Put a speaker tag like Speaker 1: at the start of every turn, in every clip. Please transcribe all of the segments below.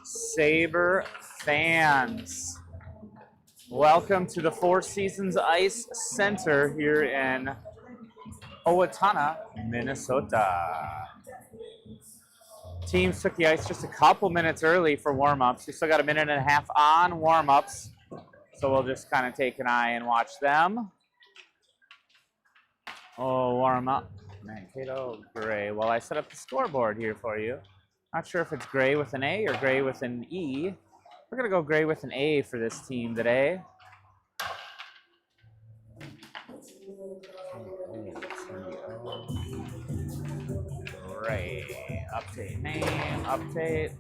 Speaker 1: Saber fans, welcome to the Four Seasons Ice Center here in Owatonna, Minnesota. Teams took the ice just a couple minutes early for warm-ups. We still got a minute and a half on warm-ups, so we'll just kind of take an eye and watch them. Oh, warm up. Mankato gray. Well, I set up the scoreboard here for you. Not sure if it's gray with an A or gray with an E. We're going to go gray with an A for this team today. Gray. Update name. Update.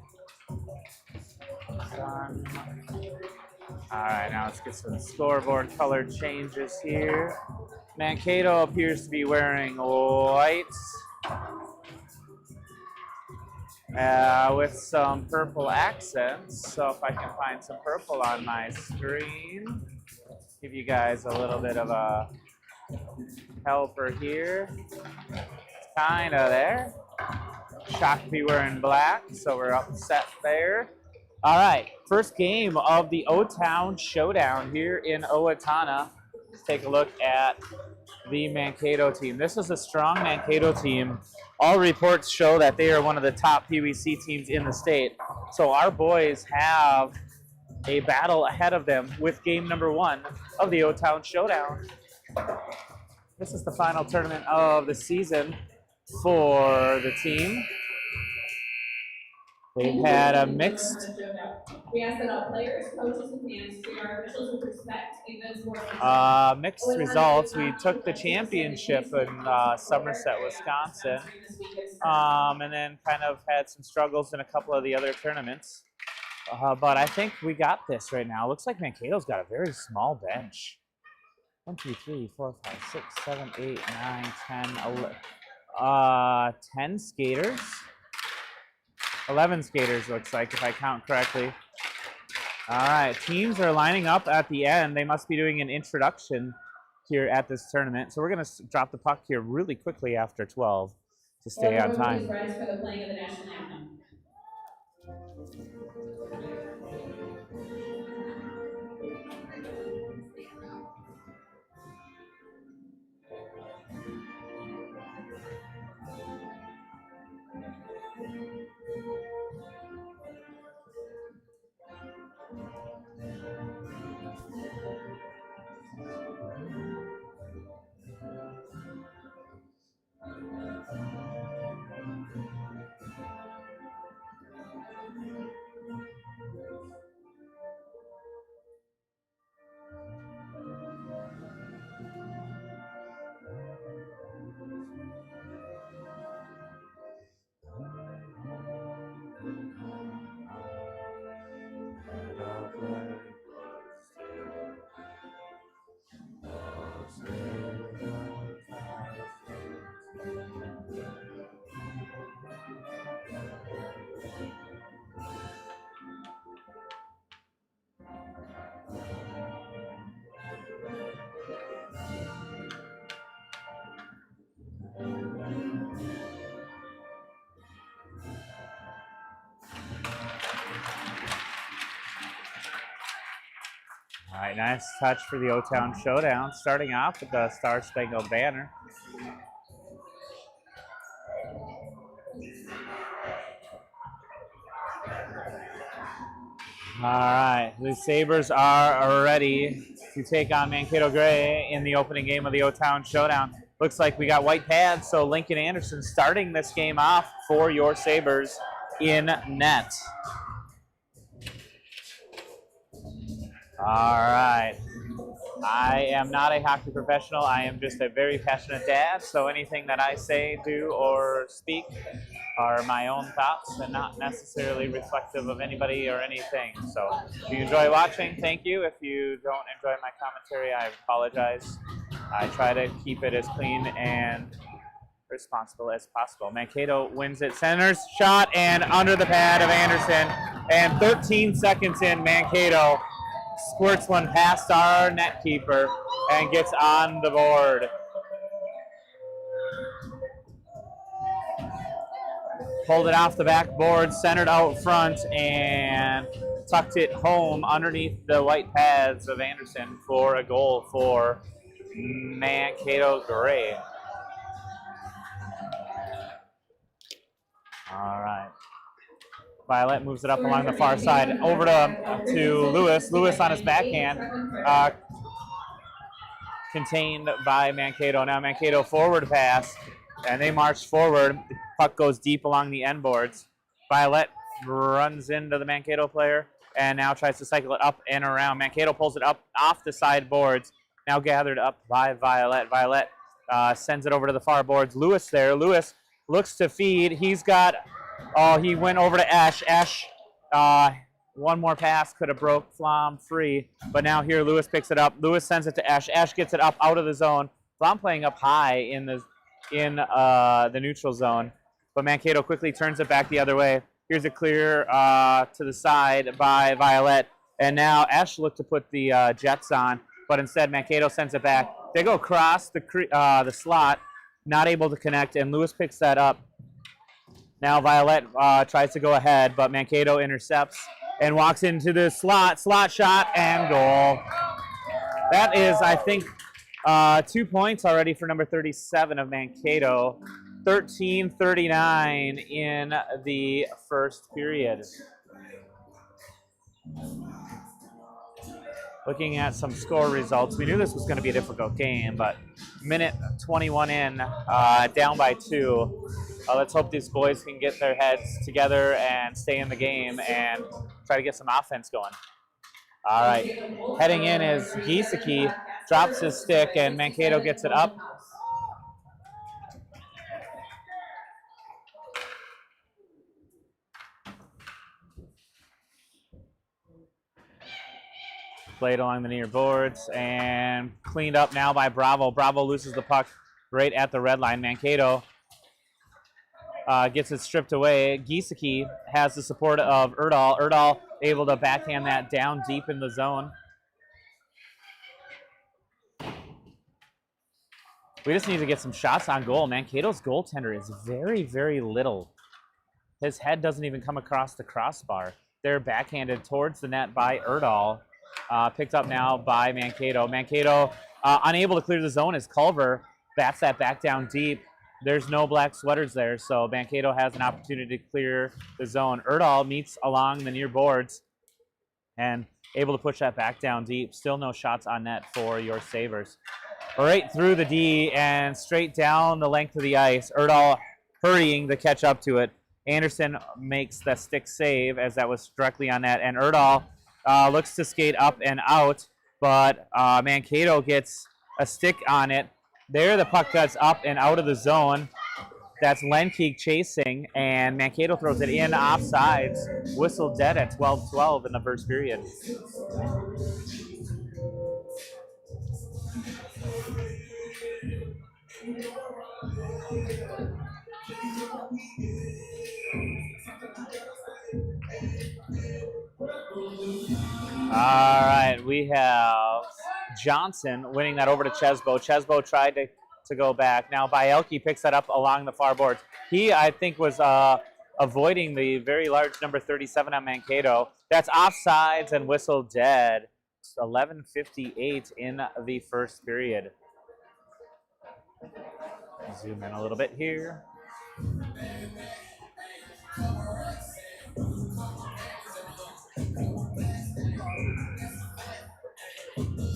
Speaker 1: Done. All right, now let's get some scoreboard color changes here. Mankato appears to be wearing white with some purple accents. So if I can find some purple on my screen, give you guys a little bit of a helper here. It's kind of there. Shock to be wearing black, so we're upset there. All right, first game of the O-Town Showdown here in Owatonna. Let's take a look at the Mankato team. This is a strong Mankato team. All reports show that they are one of the top PWC teams in the state. So our boys have a battle ahead of them with game number 1 of the O-Town Showdown. This is the final tournament of the season for the team. They've had a mixed mixed results. We took the championship in Somerset, Wisconsin, and then kind of had some struggles in a couple of the other tournaments. But I think we got this right now. Looks like Mankato's got a very small bench. 1, 2, 3, 4, 5, 6, 7, 8, 9, 10, 11, 10 skaters. 11 skaters, looks like, if I count correctly. All right, teams are lining up at the end. They must be doing an introduction here at this tournament. So we're going to drop the puck here really quickly after 12 to stay on time.
Speaker 2: Rise for the playing of the national anthem.
Speaker 1: All right, nice touch for the O-Town Showdown, starting off with the Star Spangled Banner. All right, the Sabres are ready to take on Mankato Gray in the opening game of the O-Town Showdown. Looks like we got white pads, so Lincoln Anderson starting this game off for your Sabres in net. All right. I am not a hockey professional. I am just a very passionate dad, so anything that I say, do, or speak are my own thoughts and not necessarily reflective of anybody or anything. So if you enjoy watching, thank you. If you don't enjoy my commentary, I apologize. I try to keep it as clean and responsible as possible. Mankato wins it. Center's shot and under the pad of Anderson. And 13 seconds in, Mankato squirts one past our net keeper and gets on the board. pulled it off the backboard, centered out front, and tucked it home underneath the white pads of Anderson for a goal for Mankato Gray. All right. Violet moves it up along the far side over to Lewis. Lewis on his backhand. Contained by Mankato. Now Mankato forward pass, and they march forward. Puck goes deep along the end boards. Violet runs into the Mankato player and now tries to cycle it up and around. Mankato pulls it up off the side boards, now gathered up by Violet. Violet sends it over to the far boards. Lewis there. Lewis looks to feed. He's got, he went over to Ash. Ash, one more pass could have broke Flom free, but now here Lewis picks it up. Lewis sends it to Ash. Ash gets it up out of the zone. Flom playing up high in the neutral zone, but Mankato quickly turns it back the other way. Here's a clear to the side by Violet, and now Ash looked to put the Jets on, but instead Mankato sends it back. They go across the slot, not able to connect, and Lewis picks that up. Now Violet tries to go ahead, but Mankato intercepts and walks into the slot shot, and goal. That is, I think, 2 points already for number 37 of Mankato. 13:39 in the first period. Looking at some score results, we knew this was going to be a difficult game, but minute 21 in, down by 2. Let's hope these boys can get their heads together and stay in the game and try to get some offense going. All right, heading in is Giesecke, drops his stick, and Mankato gets it up. Played along the near boards and cleaned up now by Bravo. Bravo loses the puck right at the red line. Mankato gets it stripped away. Giesecke has the support of Erdahl. Erdahl able to backhand that down deep in the zone. We just need to get some shots on goal. Mankato's goaltender is very, very little. His head doesn't even come across the crossbar. They're backhanded towards the net by Erdahl. Picked up now by Mankato. Mankato unable to clear the zone as Culver bats that back down deep. There's no black sweaters there, so Mankato has an opportunity to clear the zone. Erdahl meets along the near boards and able to push that back down deep. Still no shots on net for your Sabres. Right through the D and straight down the length of the ice. Erdahl hurrying to catch up to it. Anderson makes the stick save as that was directly on net, and Erdahl looks to skate up and out, but Mankato gets a stick on it. There the puck cuts up and out of the zone. That's Lenkeek chasing, and Mankato throws it in offsides. Whistle dead at 12:12 in the first period. All right, we have Johnson winning that over to Chesbo. Chesbo tried to go back. Now Bielke picks that up along the far boards. He, I think, was avoiding the very large number 37 on Mankato. That's offsides and whistle dead. It's 11:58 in the first period. Zoom in a little bit here.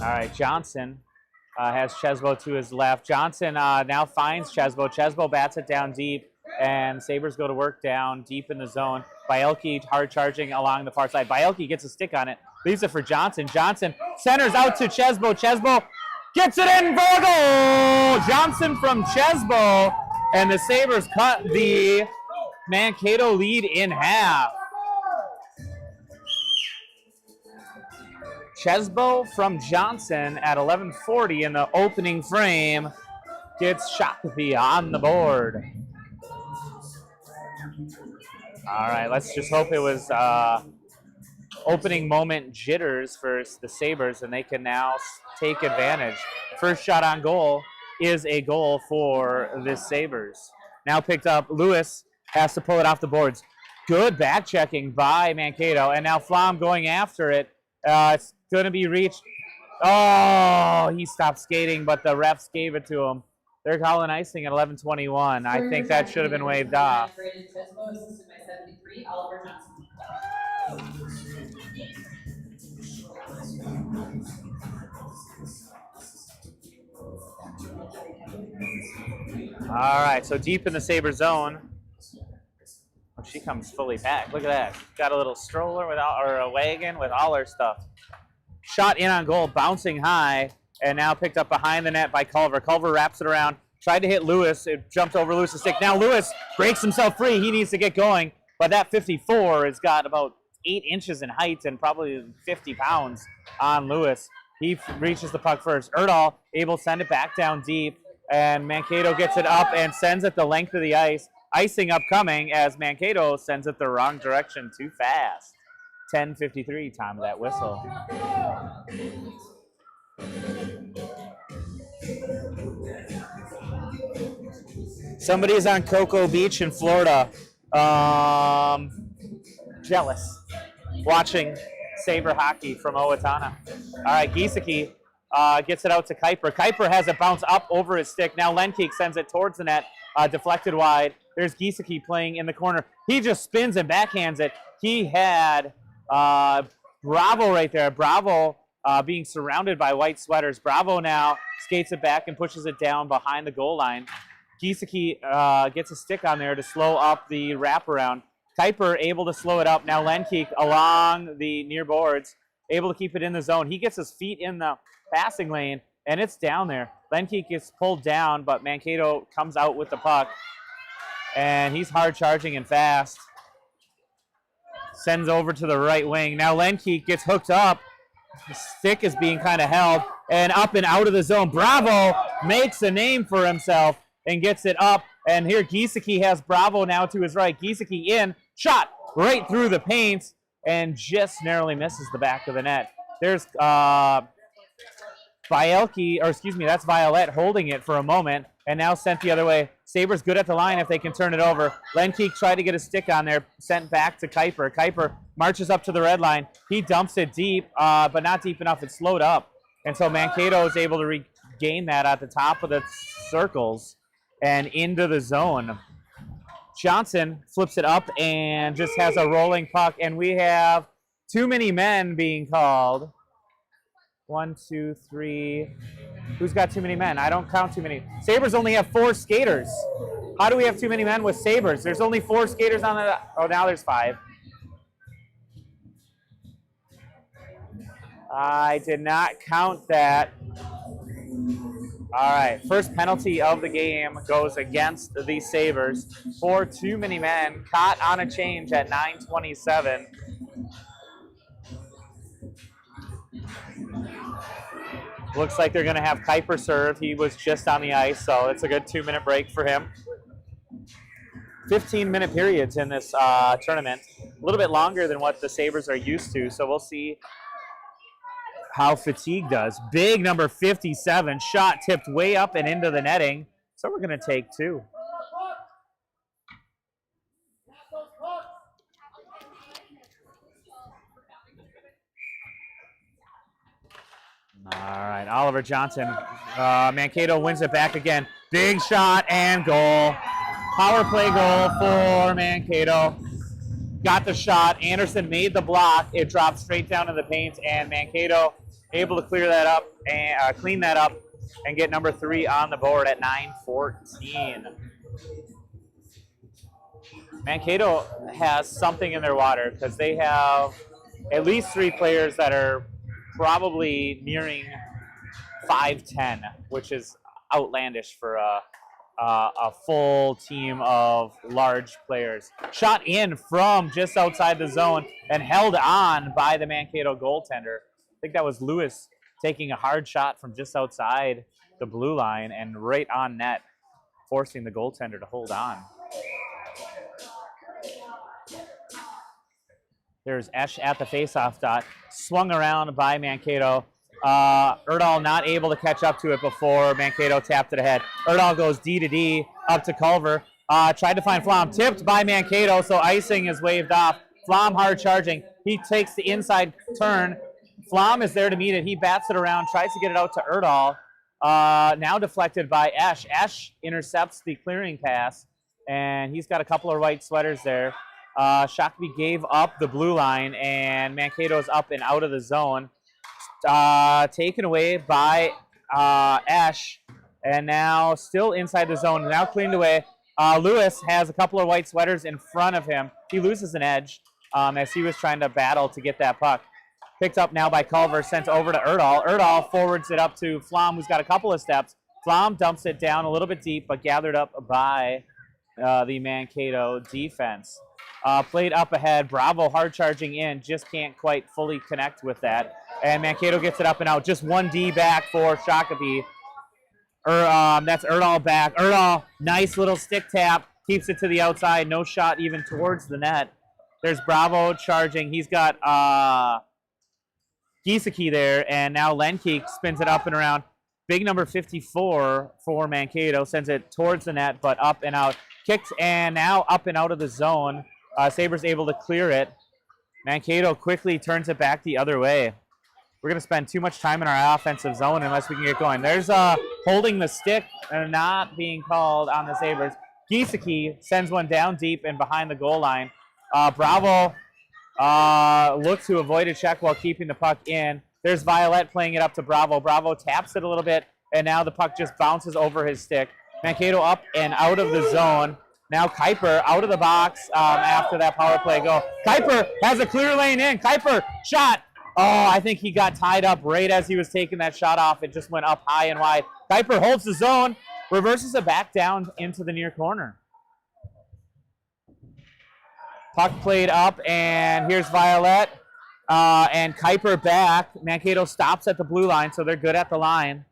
Speaker 1: All right, Johnson has Chesbo to his left. Johnson now finds Chesbo. Chesbo bats it down deep, and Sabres go to work down deep in the zone. Bielke hard charging along the far side. Bielke gets a stick on it, leaves it for Johnson. Johnson centers out to Chesbo. Chesbo gets it in for a goal! Johnson from Chesbo, and the Sabres cut the Mankato lead in half. Chesbo from Johnson at 11:40 in the opening frame gets Shakopee on the board. All right, let's just hope it was opening moment jitters for the Sabres, and they can now take advantage. First shot on goal is a goal for the Sabres. Now picked up Lewis has to pull it off the boards. Good back checking by Mankato, and now Flom going after it. It's going to be reached. Oh, he stopped skating, but the refs gave it to him. They're calling icing at 11:21. I think that should have been waved off.
Speaker 2: Assisted by 73, Oliver Johnson.
Speaker 1: All right, so deep in the Sabre zone. Oh, she comes fully packed. Look at that. Got a little stroller with or a wagon with all her stuff. Shot in on goal, bouncing high, and now picked up behind the net by Culver. Culver wraps it around, tried to hit Lewis. It jumped over Lewis's stick. Now Lewis breaks himself free. He needs to get going, but that 54 has got about 8 inches in height and probably 50 pounds on Lewis. He reaches the puck first. Erdahl able to send it back down deep, and Mankato gets it up and sends it the length of the ice. Icing upcoming as Mankato sends it the wrong direction too fast. 10:53, time of that whistle. Somebody's on Cocoa Beach in Florida. Jealous. Watching Sabre hockey from Owatonna. All right, Giesecke gets it out to Kuiper. Kuiper has it bounce up over his stick. Now Lenkeek sends it towards the net, deflected wide. There's Giesecke playing in the corner. He just spins and backhands it. He had Bravo right there. Bravo being surrounded by white sweaters. Bravo now skates it back and pushes it down behind the goal line. Giesecke gets a stick on there to slow up the wraparound. Kuiper able to slow it up. Now Lenkeek along the near boards, able to keep it in the zone. He gets his feet in the passing lane, and it's down there. Lenkeek gets pulled down, but Mankato comes out with the puck. And he's hard charging and fast. Sends over to the right wing. Now Lenkeek gets hooked up. The stick is being kind of held. And up and out of the zone. Bravo makes a name for himself and gets it up. And here Giesecke has Bravo now to his right. Giesecke in. Shot right through the paint. And just narrowly misses the back of the net. There's that's Violet holding it for a moment. And now sent the other way. Sabre's good at the line if they can turn it over. Lenkeek tried to get a stick on there, sent back to Kuiper. Kuiper marches up to the red line. He dumps it deep, but not deep enough. It's slowed up. And so Mankato is able to regain that at the top of the circles and into the zone. Johnson flips it up and just has a rolling puck. And we have too many men being called. 1, 2, 3. Who's got too many men? I don't count too many. Sabres only have 4 skaters. How do we have too many men with Sabres? There's only 4 skaters on the... Oh, now there's 5. I did not count that. All right, first penalty of the game goes against the Sabres. 4 too many men caught on a change at 9:27. Looks like they're going to have Kuiper serve. He was just on the ice, so it's a good 2-minute break for him. 15-minute periods in this tournament. A little bit longer than what the Sabres are used to, so we'll see how fatigue does. Big number 57, shot tipped way up and into the netting. So we're going to take 2. All right, Oliver Johnson. Mankato wins it back again. Big shot and goal. Power play goal for Mankato. Got the shot. Anderson made the block. It dropped straight down to the paint, and Mankato able to clear that up and clean that up and get number 3 on the board at 9:14. Mankato has something in their water because they have at least 3 players that are probably nearing 5'10", which is outlandish for a full team of large players. Shot in from just outside the zone and held on by the Mankato goaltender. I think that was Lewis taking a hard shot from just outside the blue line and right on net, forcing the goaltender to hold on. There's Esch at the faceoff dot, swung around by Mankato. Erdahl not able to catch up to it before Mankato tapped it ahead. Erdahl goes D to D up to Culver. Tried to find Flom. Tipped by Mankato, so icing is waved off. Flom hard charging. He takes the inside turn. Flom is there to meet it. He bats it around, tries to get it out to Erdahl. Now deflected by Esh. Esh intercepts the clearing pass, and he's got a couple of white sweaters there. Shakopee gave up the blue line, and Mankato's up and out of the zone. Taken away by Esh, and now still inside the zone, now cleaned away. Lewis has a couple of white sweaters in front of him. He loses an edge as he was trying to battle to get that puck. Picked up now by Culver, sent over to Erdahl. Erdahl forwards it up to Flom, who's got a couple of steps. Flom dumps it down a little bit deep, but gathered up by the Mankato defense. Played up ahead. Bravo hard charging in, just can't quite fully connect with that. And Mankato gets it up and out. Just 1D back for Shakopee. That's Erdahl back. Erdahl, nice little stick tap, keeps it to the outside. No shot even towards the net. There's Bravo charging. He's got Giesecke there, and now Lenkeek spins it up and around. Big number 54 for Mankato, sends it towards the net, but up and out. Kicked and now up and out of the zone. Sabres able to clear it. Mankato quickly turns it back the other way. We're going to spend too much time in our offensive zone unless we can get going. There's holding the stick and not being called on the Sabres. Giesecke sends one down deep and behind the goal line. Bravo looks to avoid a check while keeping the puck in. There's Violet playing it up to Bravo. Bravo taps it a little bit, and now the puck just bounces over his stick. Mankato up and out of the zone. Now Kuiper out of the box after that power play goal. Kuiper has a clear lane in. Kuiper, shot. Oh, I think he got tied up right as he was taking that shot off. It just went up high and wide. Kuiper holds the zone, reverses it back down into the near corner. Puck played up, and here's Violet. And Kuiper back. Mankato stops at the blue line, so they're good at the line.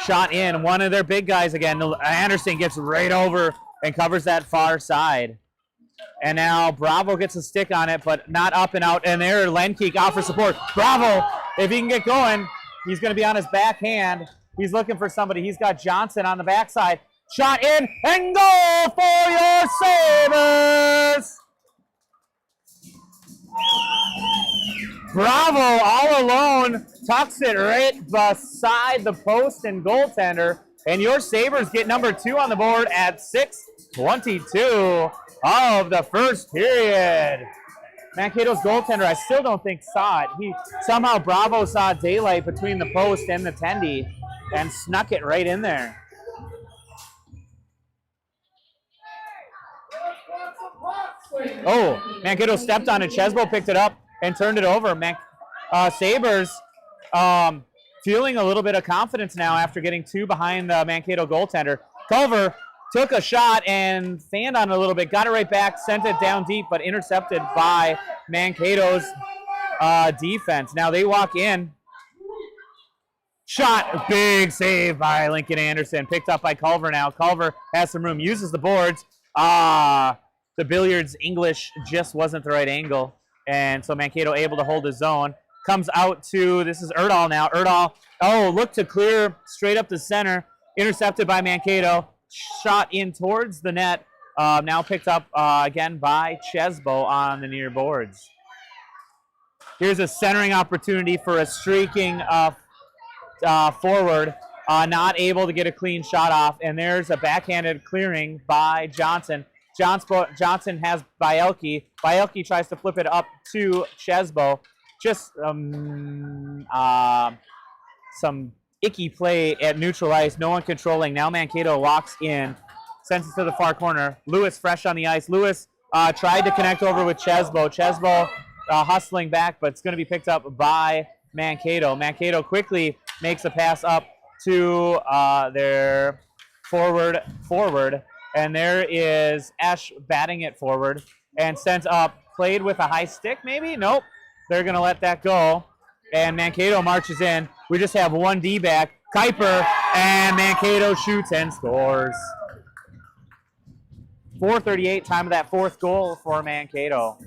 Speaker 1: Shot in. One of their big guys again. Anderson gets right over and covers that far side. And now Bravo gets a stick on it, but not up and out. And there, Lenkeek offers support. Bravo, if he can get going, he's going to be on his backhand. He's looking for somebody. He's got Johnson on the backside. Shot in, and goal for your Sabres! Bravo, all alone, tucks it right beside the post and goaltender. And your Sabres get number 2 on the board at 6:22 of the first period. Mankato's goaltender, I still don't think saw it. Somehow Bravo saw daylight between the post and the tendy and snuck it right in there. Oh, Mankato stepped on it. Chesbo picked it up and turned it over. Sabres feeling a little bit of confidence now after getting 2 behind the Mankato goaltender. Culver took a shot and fanned on it a little bit, got it right back, sent it down deep, but intercepted by Mankato's defense. Now they walk in. Shot, big save by Lincoln Anderson, picked up by Culver now. Culver has some room, uses the boards. The billiards English just wasn't the right angle, and so Mankato able to hold his zone. Comes out to, this is Erdahl now. Erdahl, looked to clear straight up the center, intercepted by Mankato. Shot in towards the net, now picked up again by Chesbo on the near boards. Here's a centering opportunity for a streaking forward, not able to get a clean shot off, and there's a backhanded clearing by Johnson. Johnson has Bielke. Bielke tries to flip it up to Chesbo. Just some icky play at neutral ice. No one controlling. Now Mankato walks in, sends it to the far corner. Lewis fresh on the ice. Lewis tried to connect over with Chesbo. Chesbo hustling back, but it's going to be picked up by Mankato. Mankato quickly makes a pass up to their forward. And there is Esh batting it forward and sent up. Played with a high stick, maybe? Nope. They're going to let that go. And Mankato marches in. We just have 1D back. Kuiper, and Mankato shoots and scores. 4:38, time of that 4th goal for Mankato.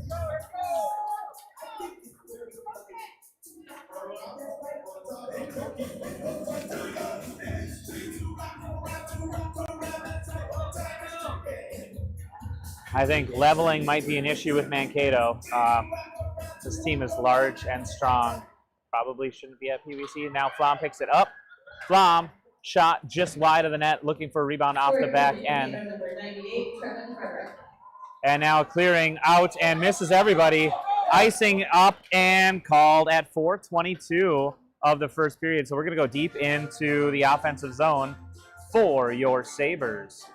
Speaker 1: I think leveling might be an issue with Mankato. This team is large and strong. Probably shouldn't be at PWC. Now Flom picks it up. Flom shot just wide of the net, looking for a rebound off the back end. And now clearing out and misses everybody. Icing up and called at 4:22 of the first period. So we're going to go deep into the offensive zone for your Sabres.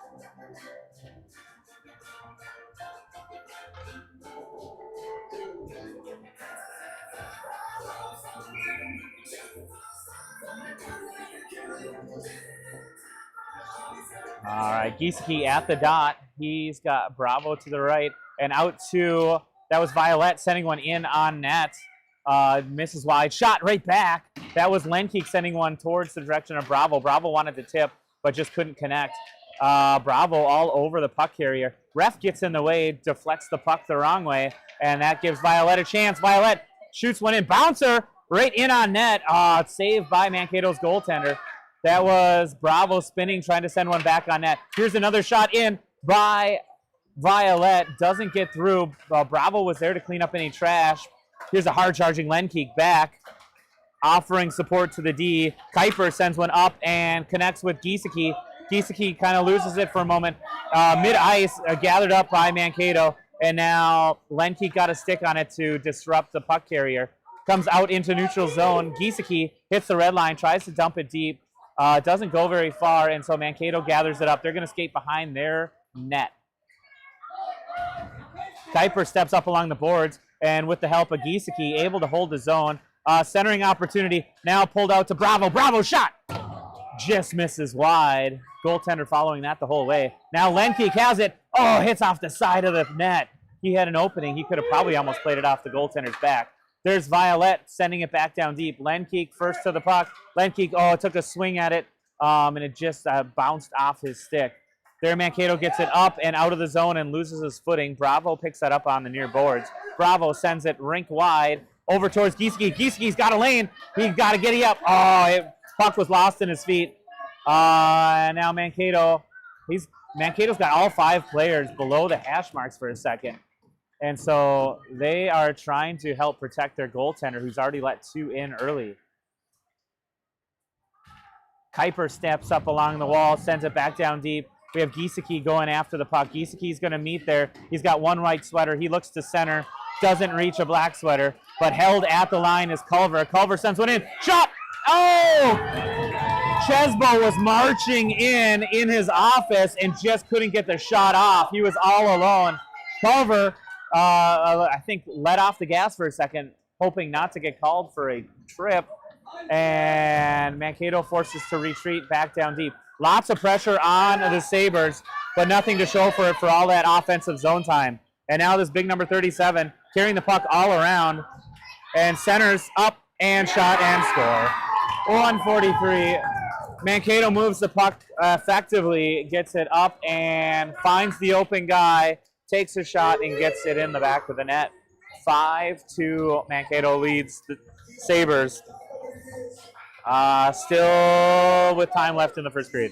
Speaker 1: All right, Giesecke at the dot. He's got Bravo to the right and out to, that was Violet sending one in on net. Misses wide, shot right back. That was Lenkeek sending one towards the direction of Bravo. Bravo wanted to tip, but just couldn't connect. Bravo all over the puck carrier. Ref gets in the way, deflects the puck the wrong way, and that gives Violet a chance. Violet shoots one in, bouncer right in on net. Saved by Mankato's goaltender. That was Bravo spinning, trying to send one back on net. Here's another shot in by Violet. Doesn't get through. Bravo was there to clean up any trash. Here's a hard-charging Lenkeek back, offering support to the D. Kuiper sends one up and connects with Giesecke. Giesecke kind of loses it for a moment. Mid-ice, gathered up by Mankato. And now Lenkeek got a stick on it to disrupt the puck carrier. Comes out into neutral zone. Giesecke hits the red line, tries to dump it deep. Doesn't go very far, and so Mankato gathers it up. They're going to skate behind their net. Kuiper steps up along the boards, and with the help of Giesecke, able to hold the zone. Centering opportunity, now pulled out to Bravo. Bravo shot! Just misses wide. Goaltender following that the whole way. Now Lenkeek has it. Oh, hits off the side of the net. He had an opening. He could have probably almost played it off the goaltender's back. There's Violet sending it back down deep. Lenkeek first to the puck. Lenkeek, took a swing at it, and it just bounced off his stick. There, Mankato gets it up and out of the zone and loses his footing. Bravo picks that up on the near boards. Bravo sends it rink wide over towards Giesecke. Giesecke's got a lane. He's got to get it up. Puck was lost in his feet. And now Mankato's got all 5 players below the hash marks for a second. And so they are trying to help protect their goaltender, who's already let 2 in early. Kuiper steps up along the wall, sends it back down deep. We have Giesecke going after the puck. Giesecke's going to meet there. He's got one white sweater. He looks to center, doesn't reach a black sweater, but held at the line is Culver. Culver sends one in. Shot! Oh! Chesbo was marching in his office and just couldn't get the shot off. He was all alone. Culver, I think, let off the gas for a second, hoping not to get called for a trip. And Mankato forces to retreat back down deep. Lots of pressure on the Sabres, but nothing to show for it for all that offensive zone time. And now this big number 37 carrying the puck all around and centers up and shot and score. 143. Mankato moves the puck effectively, gets it up and finds the open guy, takes a shot and gets it in the back of the net. 5-2, Mankato leads the Sabres. Still with time left in the first period.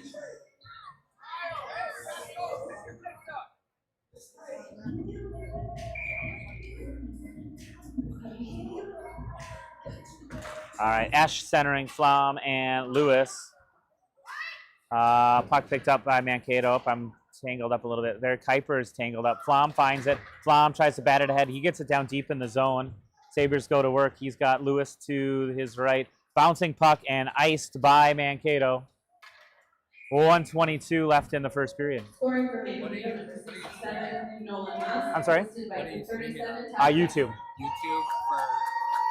Speaker 1: All right, Esch centering Flom and Lewis. Puck picked up by Mankato. I'm tangled up a little bit there. Kuiper is tangled up. Flom finds it. Flom tries to bat it ahead. He gets it down deep in the zone. Sabres go to work. He's got Lewis to his right. Bouncing puck and iced by Mankato. 1:22 left in the first period.
Speaker 2: Scoring for Mankato, number 67, Nolan Musk.
Speaker 1: I'm sorry? YouTube.
Speaker 3: YouTube for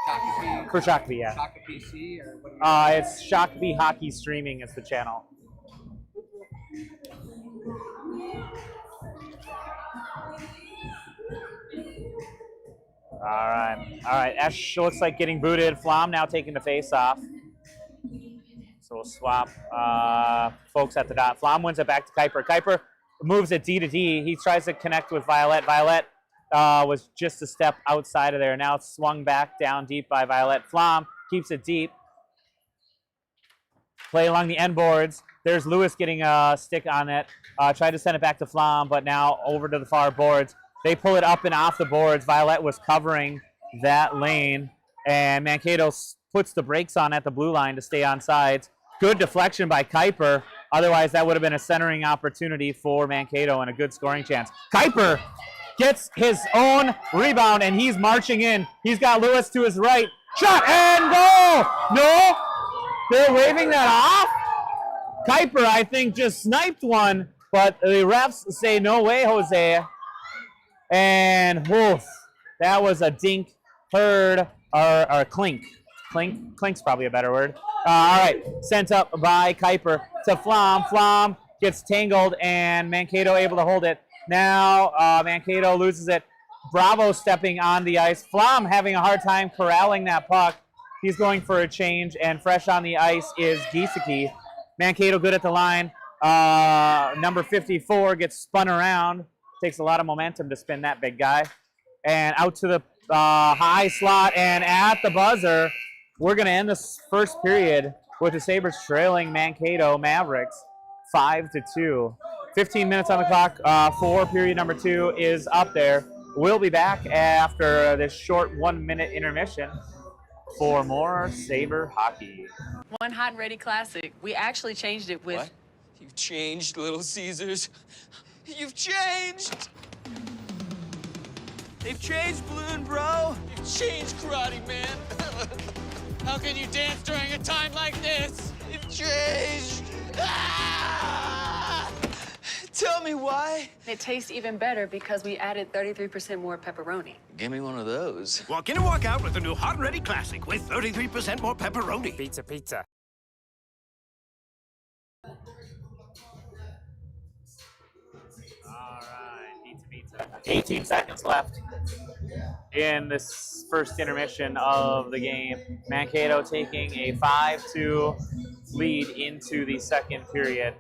Speaker 3: Shakopee?
Speaker 1: For Shakopee, yeah.
Speaker 3: Shakopee C or what?
Speaker 1: It's Shakopee Hockey Streaming is the channel. All right. Esch looks like getting booted. Flom now taking the face off. So we'll swap folks at the dot. Flom wins it back to Kuiper. Kuiper moves it D to D. He tries to connect with Violet. Violet was just a step outside of there. Now it's swung back down deep by Violet. Flom keeps it deep. Play along the end boards. There's Lewis getting a stick on it. Tried to send it back to Flom, but now over to the far boards. They pull it up and off the boards. Violet was covering that lane, and Mankato puts the brakes on at the blue line to stay on sides. Good deflection by Kuiper. Otherwise, that would have been a centering opportunity for Mankato and a good scoring chance. Kuiper gets his own rebound, and he's marching in. He's got Lewis to his right. Shot and goal! No, they're waving that off. Kuiper, I think, just sniped one, but the refs say, no way, Jose. And woof, that was a dink, heard, or clink. Clink's probably a better word. All right, sent up by Kuiper to Flom. Flom gets tangled, and Mankato able to hold it. Now Mankato loses it. Bravo stepping on the ice. Flom having a hard time corralling that puck. He's going for a change, and fresh on the ice is Giesecke. Mankato good at the line. Number 54 gets spun around. Takes a lot of momentum to spin that big guy. And out to the high slot, and at the buzzer, we're going to end this first period with the Sabres trailing Mankato Mavericks 5-2. 15 minutes on the clock for period number 2 is up there. We'll be back after this short 1-minute intermission for more Sabre hockey.
Speaker 4: One Hot and Ready Classic. We actually changed it with...
Speaker 5: What? You've changed, Little Caesars. You've changed! They've changed, Balloon Bro. You've changed, Karate Man. How can you dance during a time like this? You've changed. Ah! Tell me why.
Speaker 4: It tastes even better because we added 33% more pepperoni.
Speaker 5: Give me one of those.
Speaker 6: Walk in and walk out with the new Hot and Ready Classic with 33% more pepperoni.
Speaker 7: Pizza, pizza.
Speaker 1: All right, pizza. 18 seconds left in this first intermission of the game. Mankato taking a 5-2 lead into the second period.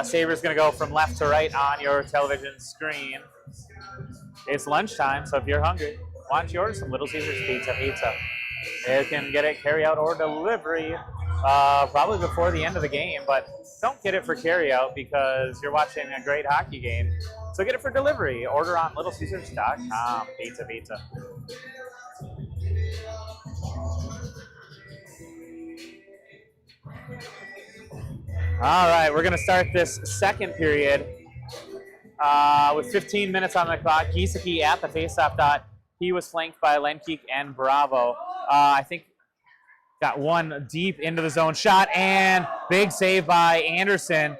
Speaker 1: Sabres going to go from left to right on your television screen. It's lunchtime, so if you're hungry, why don't you order some Little Caesars pizza. You can get it carry out or delivery probably before the end of the game, but don't get it for carry out because you're watching a great hockey game. So get it for delivery. Order on littlecaesars.com. Pizza. All right, we're going to start this second period with 15 minutes on the clock. Giesecke at the faceoff dot. He was flanked by Lenkeek and Bravo. I think got one deep into the zone shot, and big save by Anderson.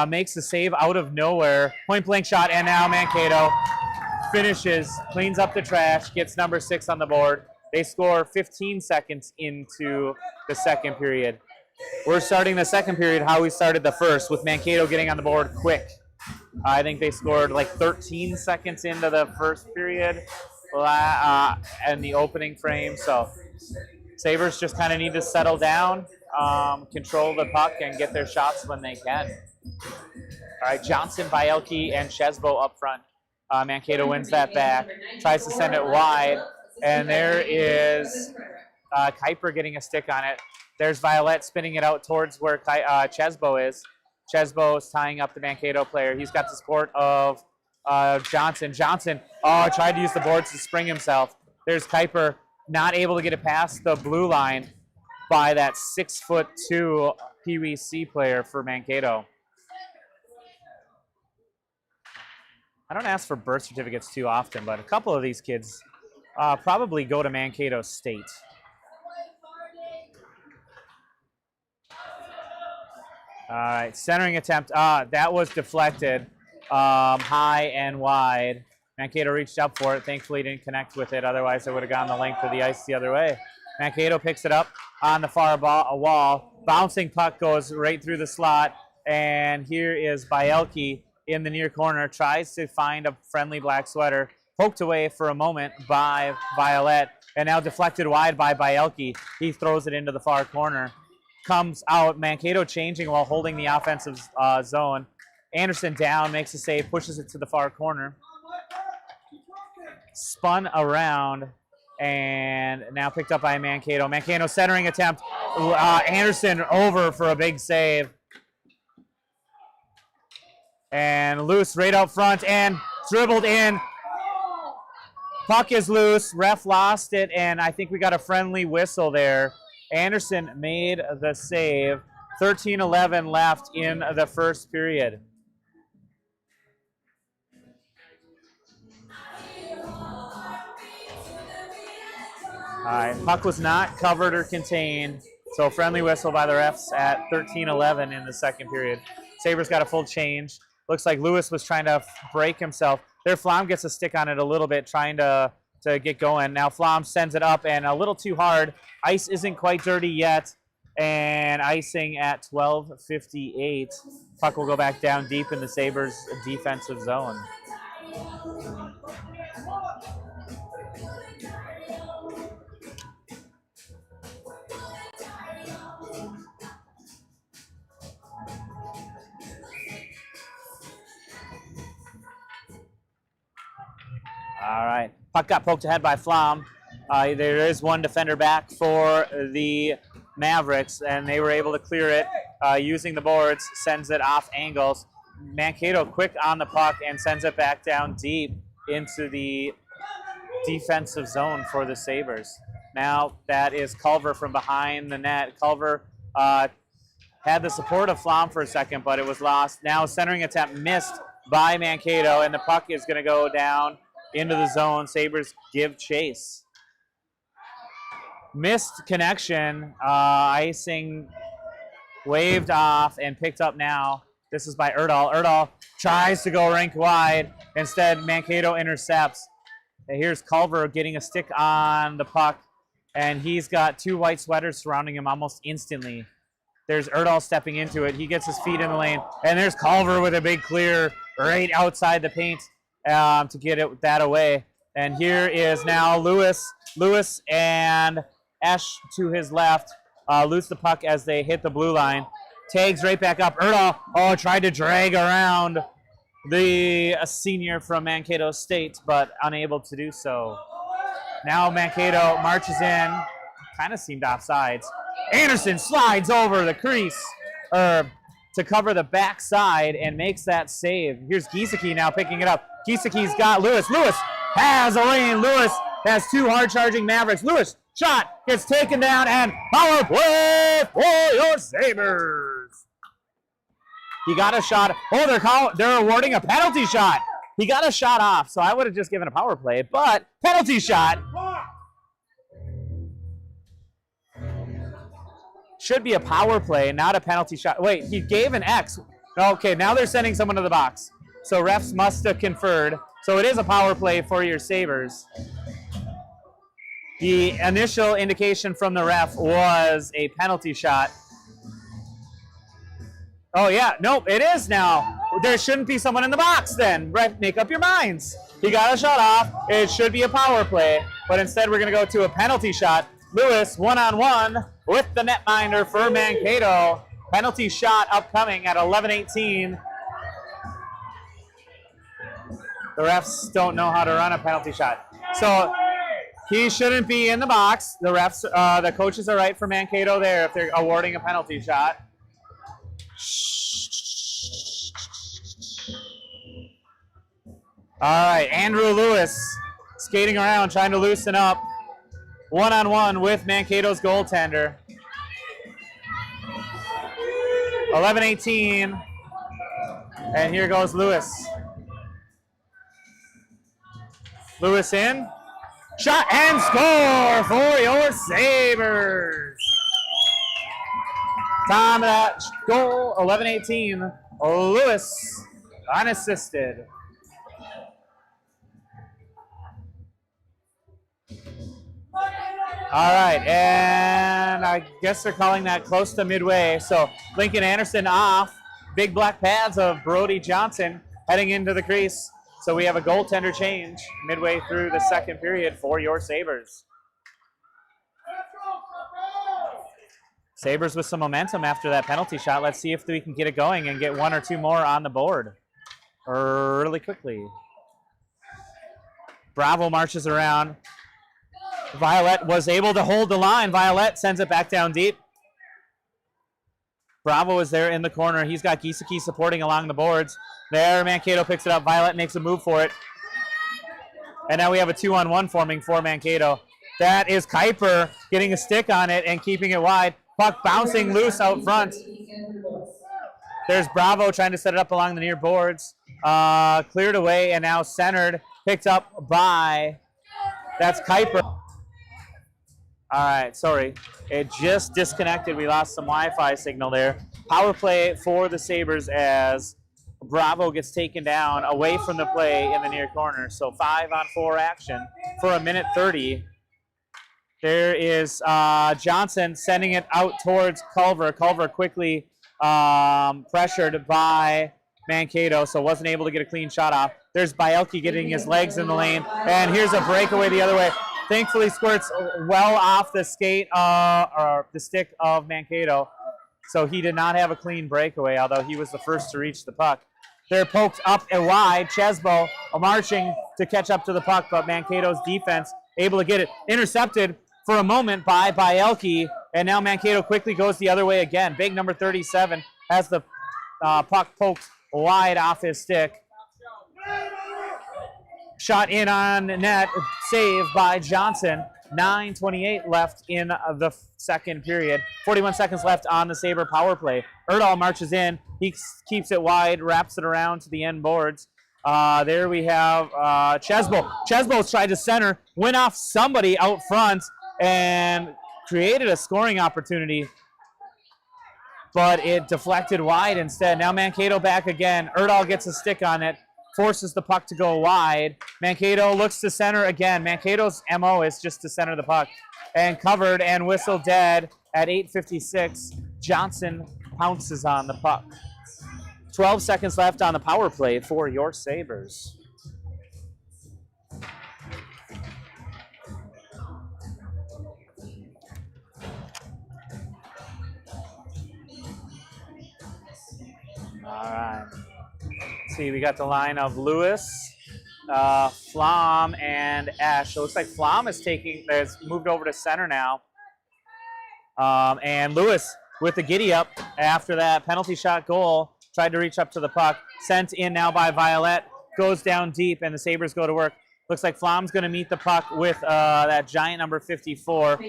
Speaker 1: Makes the save out of nowhere. Point blank shot, and now Mankato finishes, cleans up the trash, gets number 6 on the board. They score 15 seconds into the second period. We're starting the second period how we started the first, with Mankato getting on the board quick. I think they scored like 13 seconds into the first period in the opening frame. So Sabres just kind of need to settle down, control the puck, and get their shots when they can. All right, Johnson, Bielke, and Chesbo up front. Mankato wins that back, tries to send it wide, and there is Kuiper getting a stick on it. There's Violet spinning it out towards where Chesbo is. Chesbo is tying up the Mankato player. He's got the support of Johnson. Johnson tried to use the boards to spring himself. There's Kuiper, not able to get it past the blue line by that 6'2" PWC player for Mankato. I don't ask for birth certificates too often, but a couple of these kids probably go to Mankato State. All right, centering attempt. That was deflected high and wide. Mankato reached up for it. Thankfully, didn't connect with it. Otherwise, it would have gone the length of the ice the other way. Mankato picks it up on the far wall. Bouncing puck goes right through the slot. And here is Bielke in the near corner. Tries to find a friendly black sweater. Poked away for a moment by Violet. And now deflected wide by Bielke. He throws it into the far corner. Comes out. Mankato changing while holding the offensive zone. Anderson down, makes a save, pushes it to the far corner. Spun around, And now picked up by Mankato. Mankato centering attempt. Anderson over for a big save. And loose right out front and dribbled in. Puck is loose. Ref lost it, and I think we got a friendly whistle there. Anderson made the save. 13-11 left in the first period. All right, puck was not covered or contained, so friendly whistle by the refs at 13-11 in the second period. Sabres got a full change. Looks like Lewis was trying to break himself. There, Flom gets a stick on it a little bit, trying to get going. Now Flom sends it up, and a little too hard. Ice isn't quite dirty yet, and icing at 12:58. Puck will go back down deep in the Sabres' defensive zone. All right, puck got poked ahead by Flom. There is one defender back for the Mavericks, and they were able to clear it using the boards, sends it off angles. Mankato quick on the puck and sends it back down deep into the defensive zone for the Sabres. Now that is Culver from behind the net. Culver had the support of Flom for a second, but it was lost. Now centering attempt missed by Mankato, and the puck is going to go down into the zone. Sabres give chase. Missed connection. Icing waved off and picked up now. This is by Erdahl. Erdahl tries to go rink wide. Instead, Mankato intercepts. And here's Culver getting a stick on the puck, and he's got two white sweaters surrounding him almost instantly. There's Erdahl stepping into it. He gets his feet in the lane, and there's Culver with a big clear right outside the paint to get that away. And here is now Lewis and Esch to his left. Lose the puck as they hit the blue line. Tags right back up. Erdahl, tried to drag around the senior from Mankato State, but unable to do so. Now Mankato marches in. Kind of seemed offsides. Anderson slides over the crease to cover the backside and makes that save. Here's Giesecke now picking it up. Giesecke's got Lewis. Lewis has a lane. Lewis has two hard-charging Mavericks. Lewis shot gets taken down, and power play for your Sabres. He got a shot. They're awarding a penalty shot. He got a shot off, so I would have just given a power play, but penalty shot. Should be a power play, not a penalty shot. Wait, he gave an X. Okay, now they're sending someone to the box. So refs must have conferred. So it is a power play for your Sabres. The initial indication from the ref was a penalty shot. Oh, yeah. Nope, it is now. There shouldn't be someone in the box then. Ref, make up your minds. He got a shot off. It should be a power play. But instead, we're going to go to a penalty shot. Lewis, one-on-one with the netminder for Mankato. Penalty shot upcoming at 11:18. The refs don't know how to run a penalty shot. So he shouldn't be in the box. The refs, the coaches are right for Mankato there if they're awarding a penalty shot. All right, Andrew Lewis skating around, trying to loosen up. One-on-one with Mankato's goaltender. 11:18. And here goes Lewis. Lewis in. Shot and score for your Sabres. Time of that goal, 11:18. Lewis unassisted. All right, and I guess they're calling that close to midway. So Lincoln Anderson off. Big black pads of Brody Johnson heading into the crease. So we have a goaltender change midway through the second period for your Sabres. Sabres with some momentum after that penalty shot. Let's see if we can get it going and get one or two more on the board really quickly. Bravo marches around. Violet was able to hold the line. Violet sends it back down deep. Bravo is there in the corner. He's got Gisaki supporting along the boards. There, Mankato picks it up. Violet makes a move for it. And now we have a 2-on-1 forming for Mankato. That is Kuiper getting a stick on it and keeping it wide. Puck bouncing loose out front. There's Bravo trying to set it up along the near boards. Cleared away and now centered. Picked up by, that's Kuiper. All right, sorry. It just disconnected. We lost some Wi-Fi signal there. Power play for the Sabres as Bravo gets taken down away from the play in the near corner. So 5-on-4 action for a minute 30. There is Johnson sending it out towards Culver. Culver quickly pressured by Mankato, so wasn't able to get a clean shot off. There's Bielke getting his legs in the lane, and here's a breakaway the other way. Thankfully squirts well off the skate, or the stick of Mankato, so he did not have a clean breakaway, although he was the first to reach the puck. They're poked up and wide. Chesbo marching to catch up to the puck, but Mankato's defense able to get it. Intercepted for a moment by Bielke, and now Mankato quickly goes the other way again. Big number 37 has the puck poked wide off his stick. Shot in on net, save by Johnson. 9:28 left in the second period. 41 seconds left on the Sabre power play. Erdahl marches in. He keeps it wide, wraps it around to the end boards. There we have Chesbo. Chesbo's tried to center, went off somebody out front, and created a scoring opportunity, but it deflected wide instead. Now Mankato back again. Erdahl gets a stick on it, forces the puck to go wide. Mankato looks to center again. Mankato's MO is just to center the puck. And covered and whistle dead at 8:56. Johnson pounces on the puck. 12 seconds left on the power play for your Sabres. All right. Let's see, we got the line of Lewis, Flom, and Ash. So it looks like Flom is moved over to center now. And Lewis with the giddy up after that penalty shot goal, tried to reach up to the puck. Sent in now by Violet, goes down deep, and the Sabres go to work. Looks like Flom's going to meet the puck with that giant number 54.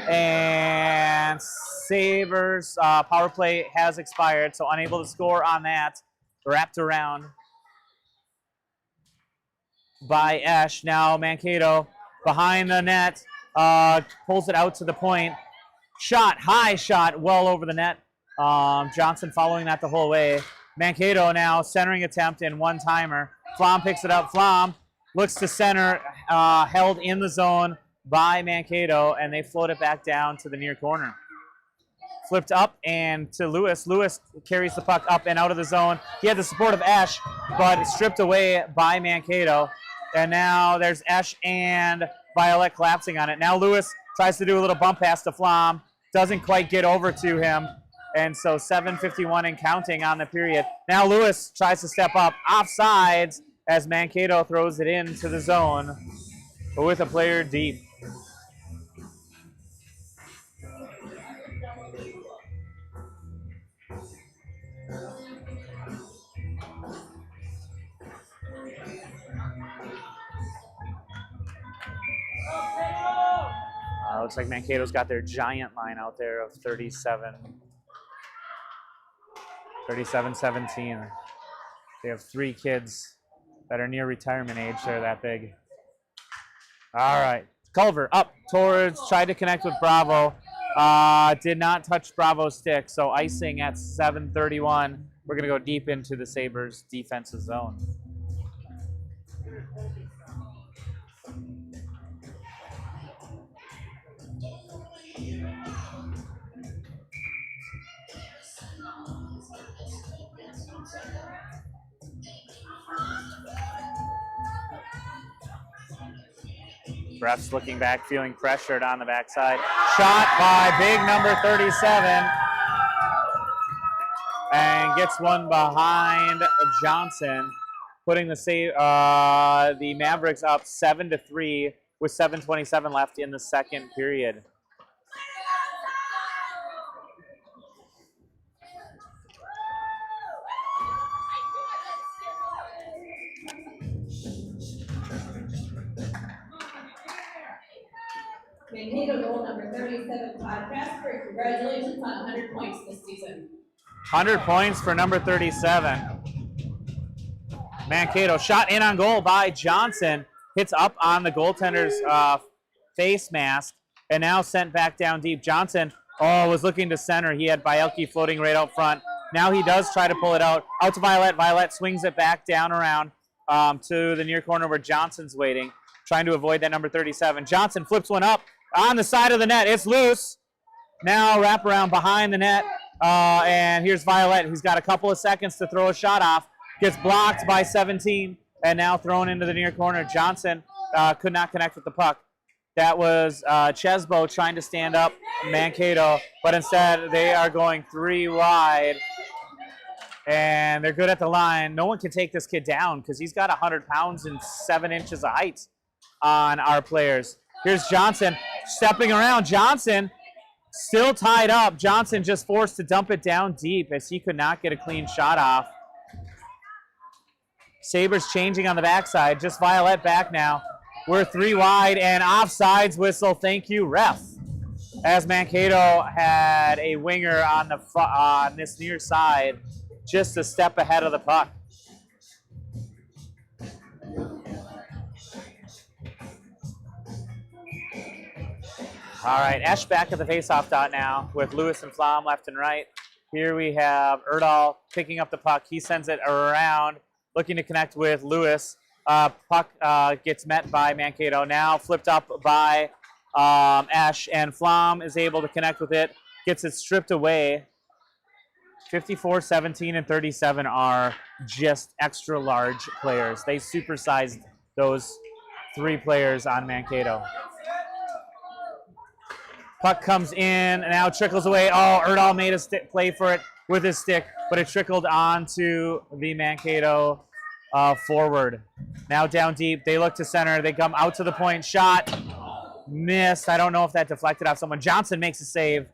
Speaker 1: And Sabres power play has expired, so unable to score on that. Wrapped around by Ash. Now Mankato behind the net, pulls it out to the point. Shot, high shot, well over the net. Johnson following that the whole way. Mankato now centering attempt and one-timer. Flom picks it up. Flom looks to center, held in the zone by Mankato, and they float it back down to the near corner. Flipped up and to Lewis. Lewis carries the puck up and out of the zone. He had the support of Ash, but stripped away by Mankato. And now there's Ash and Violet collapsing on it. Now Lewis tries to do a little bump pass to Flom. Doesn't quite get over to him. And so 7:51 and counting on the period. Now Lewis tries to step up. Offsides as Mankato throws it into the zone, but with a player deep. Looks like Mankato's got their giant line out there of 37-17. They have 3 kids that are near retirement age. They're that big. All right. Culver up towards, tried to connect with Bravo. Did not touch Bravo's stick, so icing at 7:31. We're going to go deep into the Sabres' defensive zone. Refs looking back, feeling pressured on the backside. Shot by big number 37. And gets one behind Johnson, putting the Mavericks up 7-3 with 7:27 left in the second period.
Speaker 2: Mankato goal number 37, Todd Casper. Congratulations on 100 points this season.
Speaker 1: 100 points for number 37. Mankato shot in on goal by Johnson. Hits up on the goaltender's face mask and now sent back down deep. Johnson, was looking to center. He had Bielke floating right out front. Now he does try to pull it out. Out to Violet. Violet swings it back down around to the near corner where Johnson's waiting, trying to avoid that number 37. Johnson flips one up on the side of the net. It's loose. Now wrap around behind the net. And here's Violet, who's got a couple of seconds to throw a shot off. Gets blocked by 17 and now thrown into the near corner. Johnson could not connect with the puck. That was Chesbo trying to stand up Mankato, but instead they are going 3 wide. And they're good at the line. No one can take this kid down because he's got 100 pounds and 7 inches of height on our players. Here's Johnson stepping around. Johnson still tied up. Johnson just forced to dump it down deep as he could not get a clean shot off. Sabres changing on the backside. Just Violet back now. We're 3 wide and offsides whistle. Thank you, ref. As Mankato had a winger on the on this near side, just a step ahead of the puck. All right, Esch back at the faceoff dot now with Lewis and Flom left and right. Here we have Erdahl picking up the puck. He sends it around, looking to connect with Lewis. Puck gets met by Mankato. Now flipped up by Esch, and Flom is able to connect with it. Gets it stripped away. 54, 17, and 37 are just extra large players. They supersized those 3 players on Mankato. Puck comes in, now trickles away. Oh, Erdahl made a play for it with his stick, but it trickled onto the Mankato forward. Now down deep, they look to center. They come out to the point. Shot missed. I don't know if that deflected off someone. Johnson makes a save,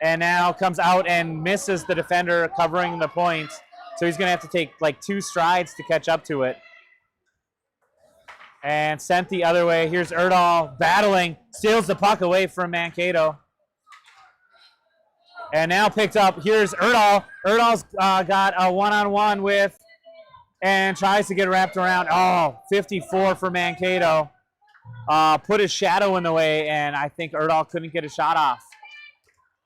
Speaker 1: and now comes out and misses the defender covering the point. So he's going to have to take like 2 strides to catch up to it. And sent the other way. Here's Erdahl battling, steals the puck away from Mankato. And now picked up. Here's Erdahl. Erdahl's got a one-on-one with, and tries to get wrapped around. Oh, 54 for Mankato. Put his shadow in the way, and I think Erdahl couldn't get a shot off.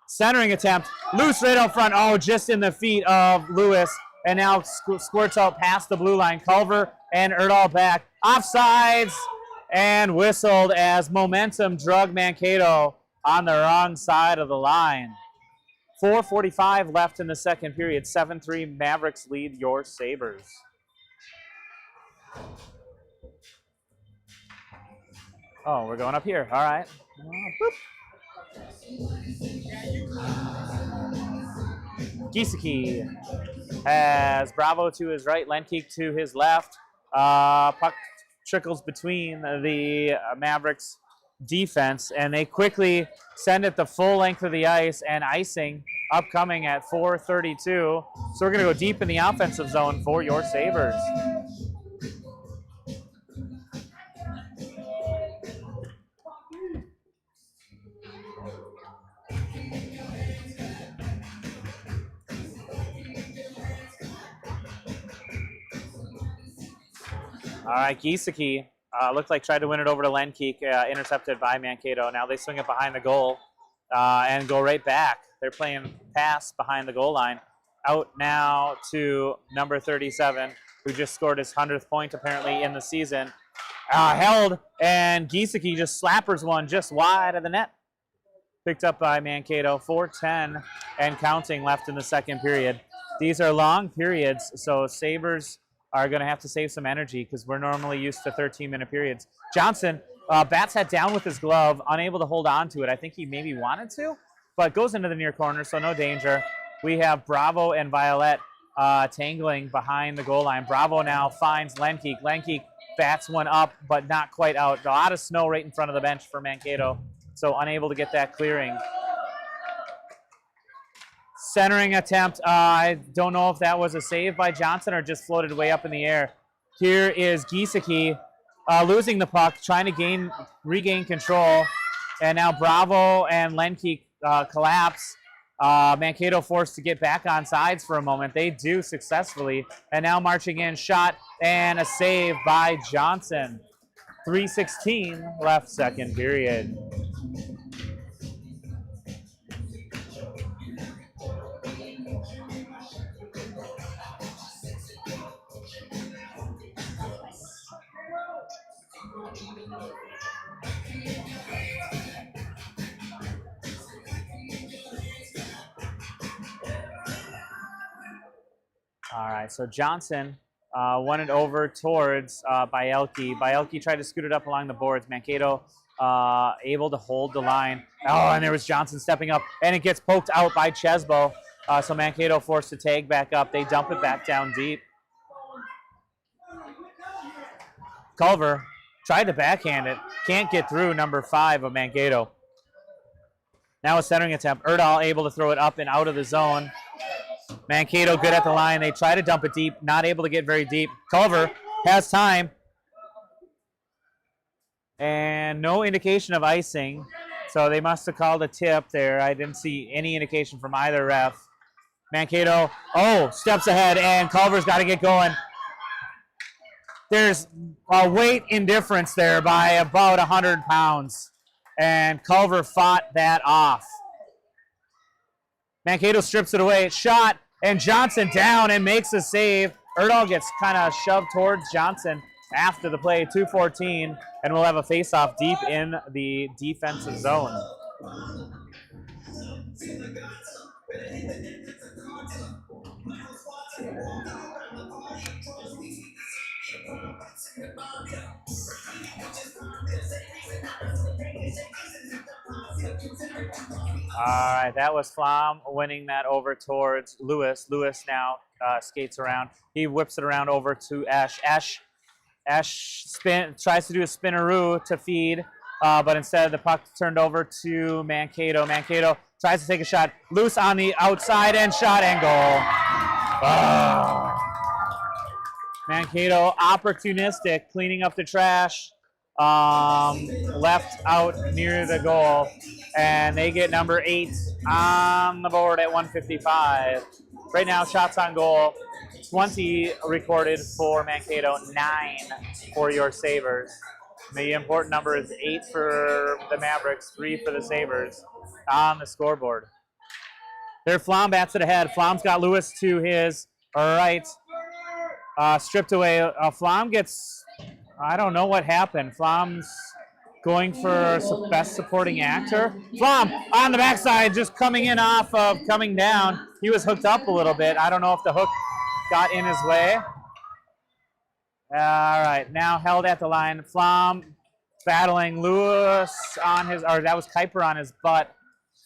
Speaker 1: Centering attempt. Loose right out front. Oh, just in the feet of Lewis. And now squirts out past the blue line. Culver and Erdahl back. Offsides and whistled as momentum drug Mankato on the wrong side of the line. 4:45 left in the second period. 7-3 Mavericks lead your Sabres. Oh, we're going up here. All right. Giesecke has Bravo to his right, Lenkeek to his left. Puck trickles between the Mavericks defense, and they quickly send it the full length of the ice, and icing upcoming at 4:32. So we're going to go deep in the offensive zone for your Sabres. All right, Giesecke looked like tried to win it over to Lenkeek, intercepted by Mankato. Now they swing it behind the goal and go right back. They're playing pass behind the goal line. Out now to number 37, who just scored his 100th point apparently in the season. Held, and Giesecke just slappers one just wide of the net. Picked up by Mankato. 4:10 and counting left in the second period. These are long periods, so Sabres are going to have to save some energy because we're normally used to 13-minute periods. Johnson bats that down with his glove, unable to hold on to it. I think he maybe wanted to, but goes into the near corner, so no danger. We have Bravo and Violet tangling behind the goal line. Bravo now finds Lenkeek. Lenkeek bats one up, but not quite out. A lot of snow right in front of the bench for Mankato, so unable to get that clearing. Centering attempt, I don't know if that was a save by Johnson or just floated way up in the air. Here is Giesecke losing the puck, trying to regain control, and now Bravo and Lenke collapse. Mankato forced to get back on sides for a moment. They do successfully, and now marching in, shot and a save by Johnson. 3:16 left, second period. All right, so Johnson won it over towards Bielke. Bielke tried to scoot it up along the boards. Mankato able to hold the line. Oh, and there was Johnson stepping up, and it gets poked out by Chesbo. So Mankato forced to tag back up. They dump it back down deep. Culver tried to backhand it. Can't get through number 5 of Mankato. Now a centering attempt. Erdahl able to throw it up and out of the zone. Mankato good at the line. They try to dump it deep. Not able to get very deep. Culver has time. And no indication of icing. So they must have called a tip there. I didn't see any indication from either ref. Mankato, steps ahead, and Culver's got to get going. There's a weight indifference there by about 100 pounds. And Culver fought that off. Mankato strips it away. Shot, and Johnson down and makes a save. Erdahl gets kind of shoved towards Johnson after the play, 2:14, and we'll have a face-off deep in the defensive zone. All right, that was Flom winning that over towards Lewis. Lewis now skates around. He whips it around over to Esch. Esch tries to do a spinneroo to feed, but instead the puck turned over to Mankato. Mankato tries to take a shot. Loose on the outside and shot and goal. Oh. Mankato opportunistic, cleaning up the trash. Left out near the goal, and they get number 8 on the board at 1:55. Right now, shots on goal, 20 recorded for Mankato, 9 for your Sabres. The important number is 8 for the Mavericks, 3 for the Sabres on the scoreboard. There, Flom bats it ahead. Flom's got Lewis to his right, stripped away. Flom gets... I don't know what happened. Flom's going for best supporting actor. Flom on the backside, just coming in off of coming down. He was hooked up a little bit. I don't know if the hook got in his way. All right, now held at the line. Flom battling Lewis on his, or that was Kuiper on his butt,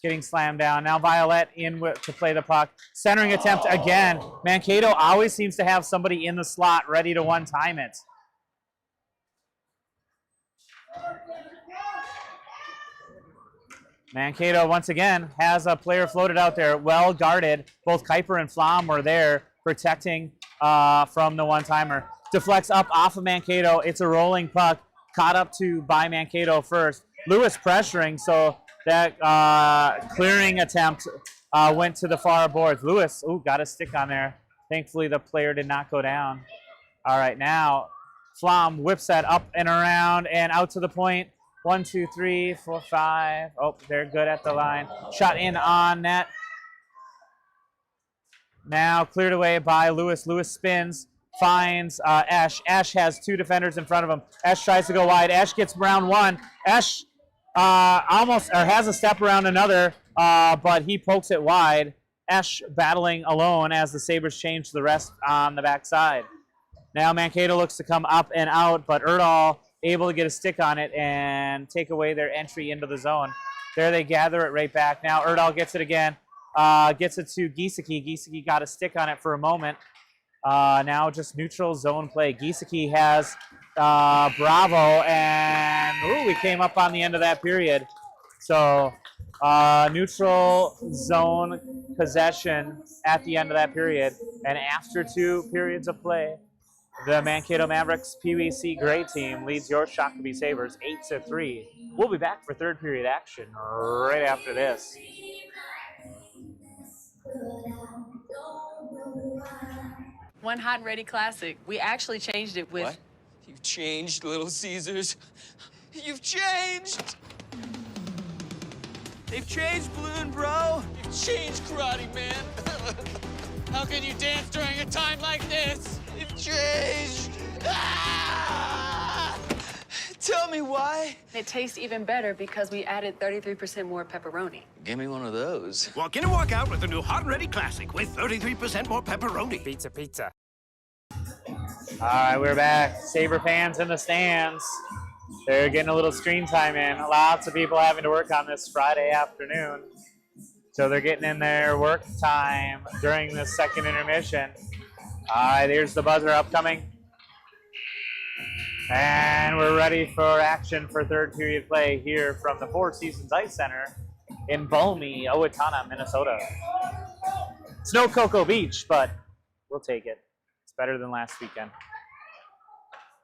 Speaker 1: getting slammed down. Now Violet in to play the puck. Centering attempt again. Mankato always seems to have somebody in the slot ready to one-time it. Mankato, once again, has a player floated out there, well guarded. Both Kuiper and Flom were there protecting from the one-timer. Deflects up off of Mankato. It's a rolling puck, caught up to by Mankato first. Lewis pressuring, so that clearing attempt went to the far boards. Lewis, got a stick on there. Thankfully, the player did not go down. All right, now Flom whips that up and around and out to the point. 1, 2, 3, 4, 5. Oh, they're good at the line. Shot in on net. Now cleared away by Lewis. Lewis spins, finds Esch. Esch has 2 defenders in front of him. Esch tries to go wide. Esch gets around one. Esch almost has a step around another, but he pokes it wide. Esch battling alone as the Sabres change the rest on the backside. Now Mankato looks to come up and out, but Erdahl able to get a stick on it and take away their entry into the zone. There they gather it right back. Now Erdahl gets it again, gets it to Giesecke. Giesecke got a stick on it for a moment. Now just neutral zone play. Giesecke has Bravo, and ooh, we came up on the end of that period. So neutral zone possession at the end of that period. And after 2 periods of play, the Mankato Mavericks PWC Gray team leads your Shakopee Sabres 8-3. We'll be back for third period action right after this.
Speaker 4: One hot and ready classic. We actually changed it with.
Speaker 5: What? You've changed, Little Caesars. You've changed! They've changed, Balloon Bro. You've changed, Karate Man. How can you dance during a time like this? You've changed. Ah! Tell me why.
Speaker 4: It tastes even better because we added 33% more pepperoni.
Speaker 5: Give me one of those.
Speaker 6: Walk in and walk out with the new Hot and Ready Classic with 33% more pepperoni.
Speaker 7: Pizza, pizza.
Speaker 1: All right, we're back. Sabre fans in the stands. They're getting a little screen time in. Lots of people having to work on this Friday afternoon. So they're getting in their work time during this second intermission. All right, here's the buzzer upcoming. And we're ready for action for third period play here from the Four Seasons Ice Center in balmy Owatonna, Minnesota. It's no Cocoa Beach, but we'll take it. It's better than last weekend.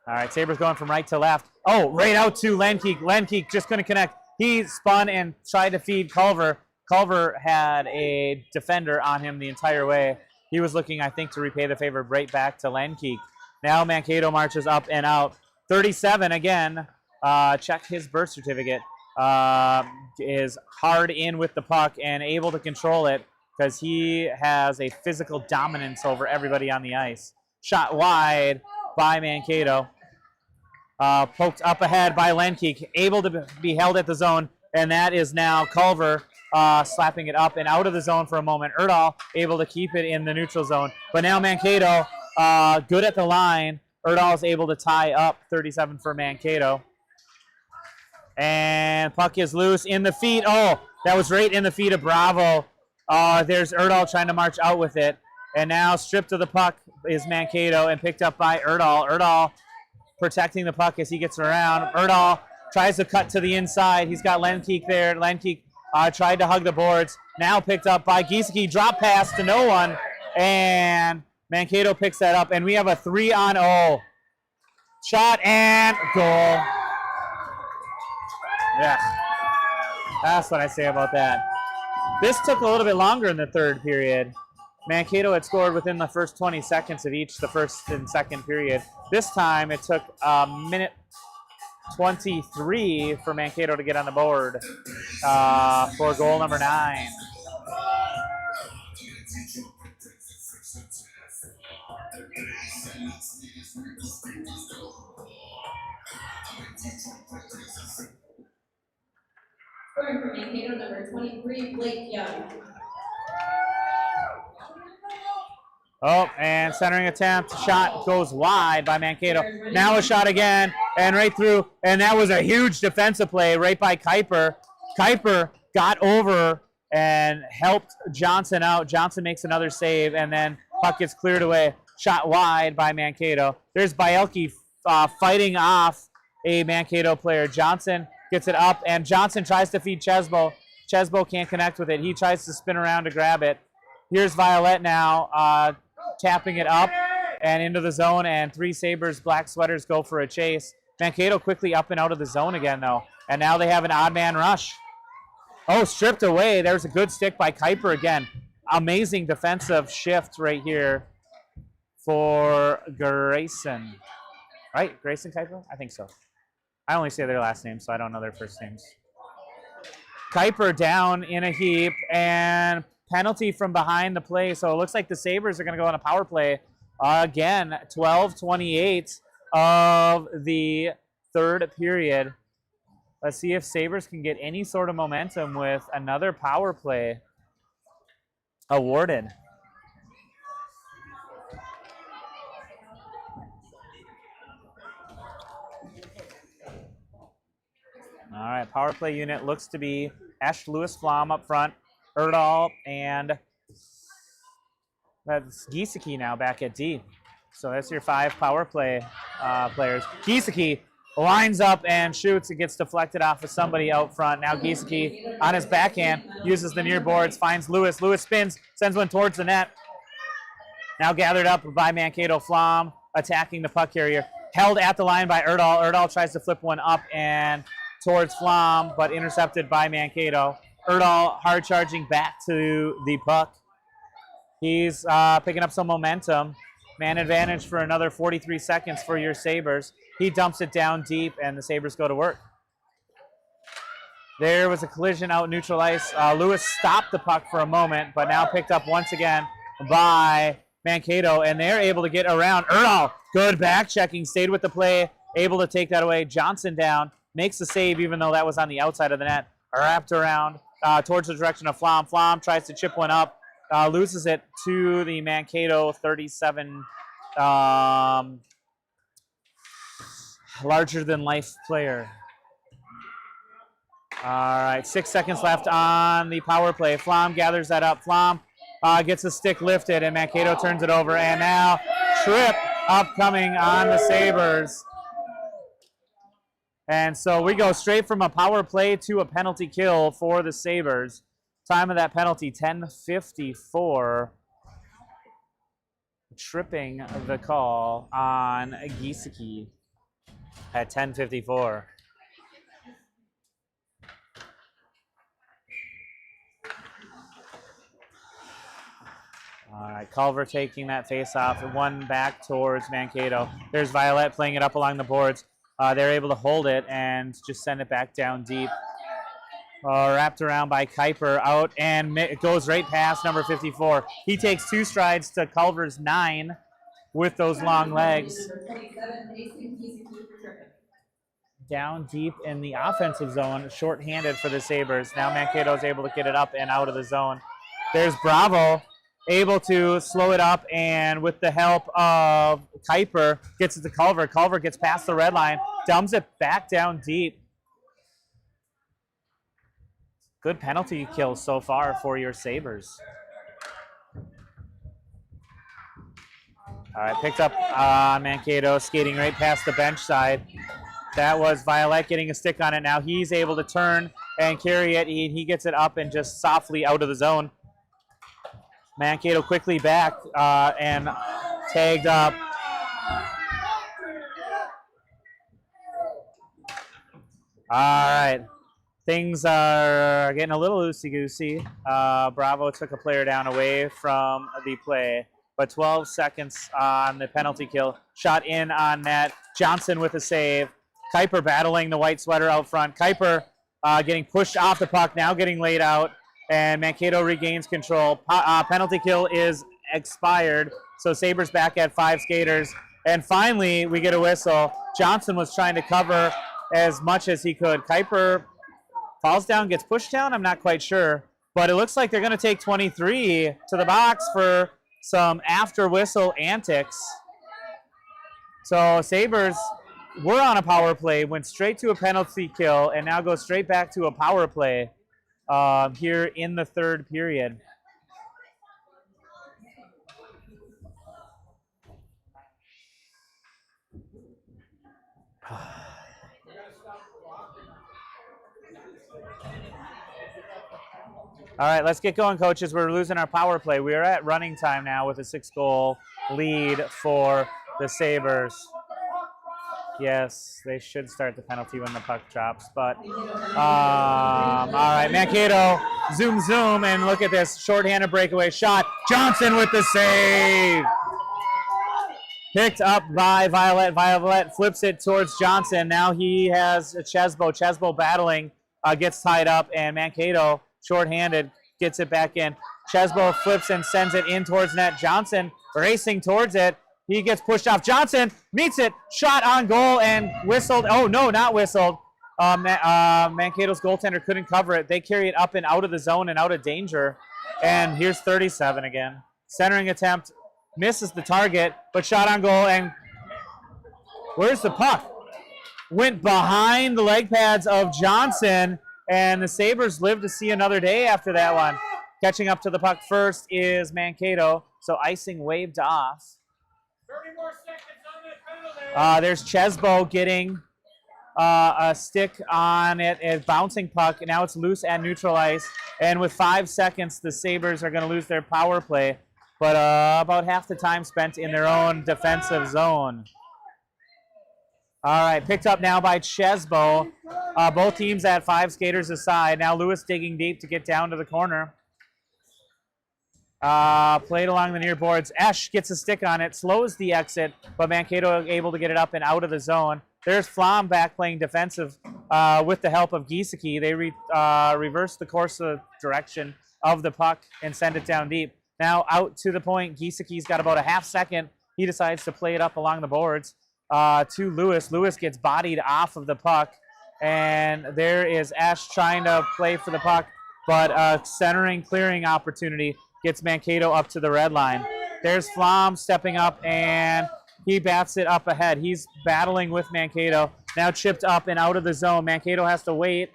Speaker 1: All right, Sabres going from right to left. Oh, right out to Landkeek. Landkeek just couldn't connect. He spun and tried to feed Culver. Culver had a defender on him the entire way. He was looking, I think, to repay the favor right back to Landkeek. Now Mankato marches up and out. 37 again. Check his birth certificate. Is hard in with the puck and able to control it because he has a physical dominance over everybody on the ice. Shot wide by Mankato. Poked up ahead by Landkeek. Able to be held at the zone. And that is now Culver slapping it up and out of the zone for a moment. Erdahl able to keep it in the neutral zone. But now Mankato good at the line. Erdahl is able to tie up 37 for Mankato. And puck is loose in the feet. Oh, that was right in the feet of Bravo. There's Erdahl trying to march out with it. And now stripped of the puck is Mankato and picked up by Erdahl. Erdahl protecting the puck as he gets around. Erdahl tries to cut to the inside. He's got Landkeek there. Landkeek tried to hug the boards. Now picked up by Giesecke. Drop pass to no one. And Mankato picks that up. And we have a 3-on-0. Shot and goal. Yeah. That's what I say about that. This took a little bit longer in the third period. Mankato had scored within the first 20 seconds of each, the first and second period. This time it took a minute 23 for Mankato to get on the board for goal number 9.
Speaker 2: Scoring for Mankato, number 23, Blake Young.
Speaker 1: Oh, and centering attempt. Shot goes wide by Mankato. Now a shot again, and right through. And that was a huge defensive play right by Kuiper. Kuiper got over and helped Johnson out. Johnson makes another save, and then puck gets cleared away. Shot wide by Mankato. There's Bielke fighting off a Mankato player. Johnson gets it up, and Johnson tries to feed Chesbo. Chesbo can't connect with it. He tries to spin around to grab it. Here's Violet now tapping it up and into the zone, and 3 Sabres black sweaters go for a chase. Mankato quickly up and out of the zone again, though, and now they have an odd man rush. Oh, stripped away. There's a good stick by Kuiper again. Amazing defensive shift right here for Grayson. Right? Grayson Kuiper? I think so. I only say their last name, so I don't know their first names. Kuiper down in a heap, and penalty from behind the play. So it looks like the Sabres are going to go on a power play again. 12:28 of the third period. Let's see if Sabres can get any sort of momentum with another power play awarded. All right, power play unit looks to be Ash Lewis Flom up front, Erdahl, and That's Giesecke now back at D. So that's your 5 power play players. Giesecke lines up and shoots. It gets deflected off of somebody out front. Now Giesecke on his backhand uses the near boards, finds Lewis. Lewis spins, sends one towards the net. Now gathered up by Mankato. Flom attacking the puck carrier. Held at the line by Erdahl. Erdahl tries to flip one up and towards Flom, but intercepted by Mankato. Erdahl hard charging back to the puck. He's picking up some momentum. Man advantage for another 43 seconds for your Sabres. He dumps it down deep, and the Sabres go to work. There was a collision out neutral ice. Lewis stopped the puck for a moment, but now picked up once again by Mankato, and they're able to get around. Erdahl, good back checking, stayed with the play, able to take that away. Johnson down, makes the save even though that was on the outside of the net. Wrapped around towards the direction of Flom. Flom tries to chip one up. Loses it to the Mankato 37 larger-than-life player. All right, 6 seconds left on the power play. Flom gathers that up. Flom gets the stick lifted, and Mankato turns it over. And now trip upcoming on the Sabres. And so we go straight from a power play to a penalty kill for the Sabres. Time of that penalty, 10:54. Tripping the call on Giesecke at 10:54. All right, Culver taking that face off. One back towards Mankato. There's Violet playing it up along the boards. They're able to hold it and just send it back down deep. Wrapped around by Kuiper, out, and it goes right past number 54. He takes 2 strides to Culver's 9 with those long legs. Down deep in the offensive zone, shorthanded for the Sabres. Now Mankato's able to get it up and out of the zone. There's Bravo, able to slow it up, and with the help of Kuiper, gets it to Culver. Culver gets past the red line, dumps it back down deep. Good penalty kills so far for your Sabres. All right, picked up Mankato, skating right past the bench side. That was Violet getting a stick on it. Now he's able to turn and carry it. He gets it up and just softly out of the zone. Mankato quickly back and tagged up. All right. Things are getting a little loosey-goosey. Bravo took a player down away from the play, but 12 seconds on the penalty kill. Shot in on net. Johnson with a save. Kuiper battling the white sweater out front. Kuiper getting pushed off the puck, now getting laid out, and Mankato regains control. Penalty kill is expired, so Sabres back at 5 skaters. And finally, we get a whistle. Johnson was trying to cover as much as he could. Kuiper falls down, gets pushed down, I'm not quite sure. But it looks like they're going to take 23 to the box for some after whistle antics. So Sabres were on a power play, went straight to a penalty kill, and now go straight back to a power play here in the 3rd period. All right, let's get going, coaches. We're losing our power play. We are at running time now with a 6-goal lead for the Sabres. Yes, they should start the penalty when the puck drops, but all right, Mankato, zoom, and look at this shorthanded breakaway shot. Johnson with the save. Picked up by Violet. Violet flips it towards Johnson. Now he has Chesbo. Chesbo battling, gets tied up, and Mankato, shorthanded, gets it back in. Chesbo flips and sends it in towards net. Johnson racing towards it. He gets pushed off. Johnson meets it, shot on goal, and whistled. Oh, no, not whistled. Mankato's goaltender couldn't cover it. They carry it up and out of the zone and out of danger. And here's 37 again. Centering attempt, misses the target, but shot on goal. And where's the puck? Went behind the leg pads of Johnson, and the Sabres live to see another day after that one. Catching up to the puck first is Mankato. So icing waved off. 30 more seconds on that penalty. There's Chesbo getting a stick on it, a bouncing puck. And now it's loose at neutral ice. And with 5 seconds, the Sabres are going to lose their power play. But about half the time spent in their own defensive zone. All right, picked up now by Chesbo. Both teams at 5 skaters aside. Now Lewis digging deep to get down to the corner. Played along the near boards. Esch gets a stick on it, slows the exit, but Mankato able to get it up and out of the zone. There's Flom back playing defensive with the help of Giesecke. They reverse the course of direction of the puck and send it down deep. Now out to the point. Giesecke's got about a half second. He decides to play it up along the boards to Lewis. Lewis gets bodied off of the puck, and there is Esch trying to play for the puck, but a centering, clearing opportunity gets Mankato up to the red line. There's Flom stepping up, and he bats it up ahead. He's battling with Mankato. Now chipped up and out of the zone. Mankato has to wait.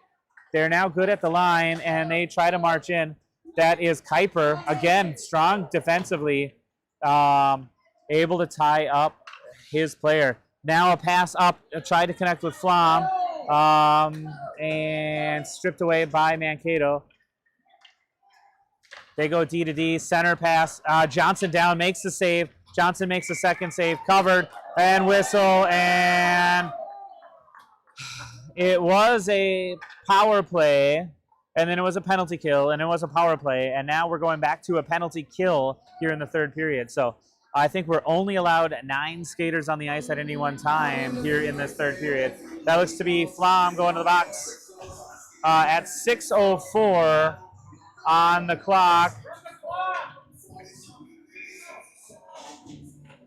Speaker 1: They're now good at the line, and they try to march in. That is Kuiper. Again, strong defensively, able to tie up his player. Now a pass up, tried to connect with Flom, and stripped away by Mankato. They go D to D, center pass. Johnson down, makes the save. Johnson makes the second save, covered, and whistle, and it was a power play, and then it was a penalty kill, and it was a power play, and now we're going back to a penalty kill here in the third period. So I think we're only allowed 9 skaters on the ice at any one time here in this third period. That looks to be Flom going to the box at 6:04 on the clock.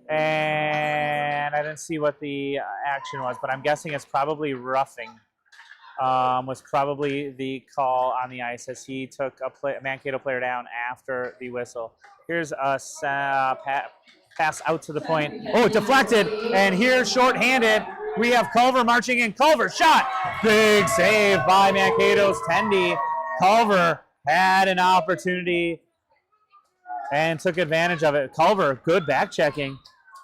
Speaker 1: And I didn't see what the action was, but I'm guessing it's probably roughing. Was probably the call on the ice as he took a Mankato player down after the whistle. Here's a pass out to the point. Oh, deflected, and here shorthanded. We have Culver marching in. Culver shot. Big save by Mankato's Tendy. Culver had an opportunity and took advantage of it. Culver, good back checking.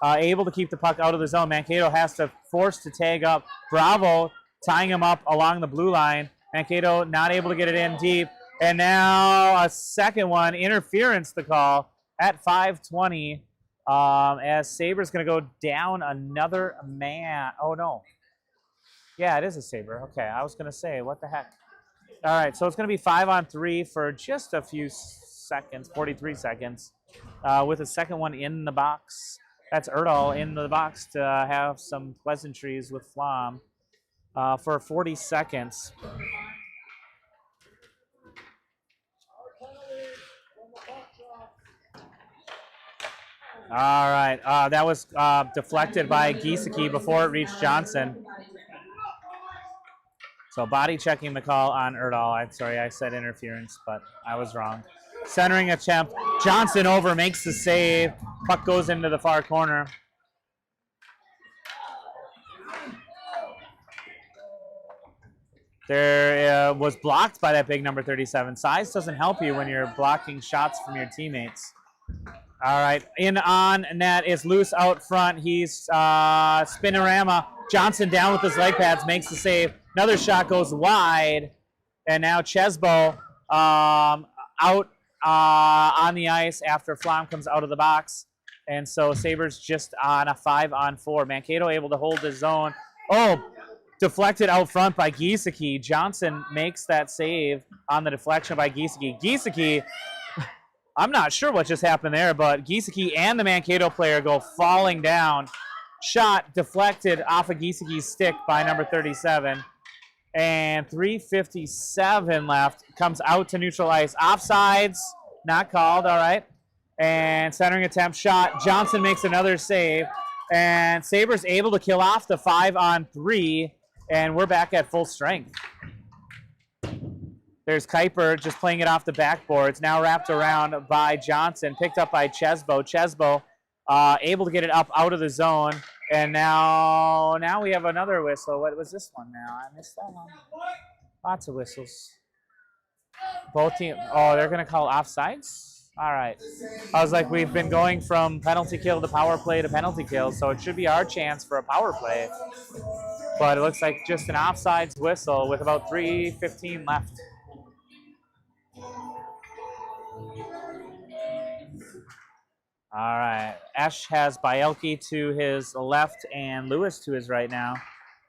Speaker 1: Able to keep the puck out of the zone. Mankato has to force to tag up. Bravo tying him up along the blue line. Mankato not able to get it in deep. And now a second one. Interference the call at 5:20 as Sabre's going to go down another man. Oh, no. Yeah, it is a Sabre. Okay, I was going to say, what the heck? All right, so it's going to be 5-on-3 for just a few seconds, 43 seconds, with a second one in the box. That's Erdahl in the box to have some pleasantries with Flom for 40 seconds. All right, that was deflected by Giesecke before it reached Johnson. So body checking the call on Erdahl. I'm sorry, I said interference, but I was wrong. Centering attempt. Johnson over, makes the save. Puck goes into the far corner. There was blocked by that big number 37. Size doesn't help you when you're blocking shots from your teammates. All right, in on net is loose out front. He's spinorama. Johnson down with his leg pads, makes the save. Another shot goes wide, and now Chesbo out on the ice after Flom comes out of the box. And so Sabres just on a 5-on-4. Mankato able to hold his zone. Oh, deflected out front by Giesecke. Johnson makes that save on the deflection by Giesecke. Giesecke, I'm not sure what just happened there, but Giesecke and the Mankato player go falling down. Shot deflected off of Giesecke's stick by number 37. And 3:57 left. Comes out to neutral ice. Offsides, not called, all right. And centering attempt shot. Johnson makes another save. And Sabres able to kill off the 5-on-3. And we're back at full strength. There's Kuiper just playing it off the backboards. Now wrapped around by Johnson. Picked up by Chesbo. Chesbo able to get it up out of the zone. And now we have another whistle. What was this one now? I missed that one. Lots of whistles. Both teams. Oh, they're going to call offsides? All right. I was like, we've been going from penalty kill to power play to penalty kill, so it should be our chance for a power play. But it looks like just an offsides whistle with about 3:15 left. All right. Esch has Bielke to his left and Lewis to his right now.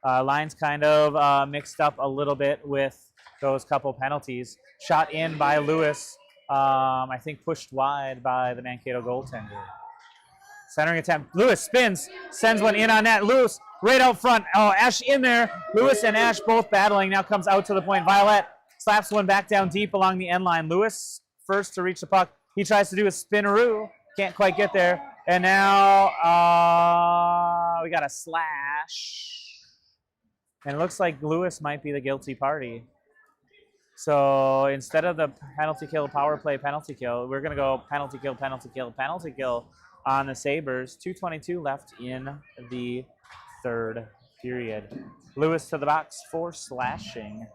Speaker 1: Line's kind of mixed up a little bit with those couple penalties. Shot in by Lewis. I think pushed wide by the Mankato goaltender. Centering attempt. Lewis spins, sends one in on net. Lewis right out front. Oh, Ash in there. Lewis and Ash both battling. Now comes out to the point. Violet slaps one back down deep along the end line. Lewis first to reach the puck. He tries to do a spinaroo. Can't quite get there. And now we got a slash. And it looks like Lewis might be the guilty party. So instead of the penalty kill, power play, penalty kill, we're going to go penalty kill, penalty kill, penalty kill on the Sabres. 2:22 left in the third period. Lewis to the box for slashing.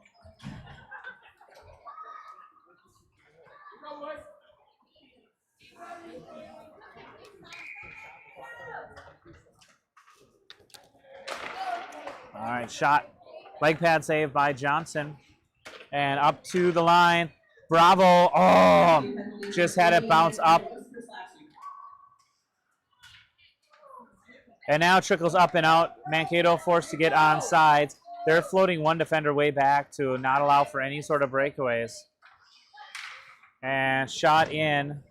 Speaker 1: All right, shot. Leg pad save by Johnson. And up to the line. Bravo. Oh, just had it bounce up. And now trickles up and out. Mankato forced to get on sides. They're floating one defender way back to not allow for any sort of breakaways. And shot in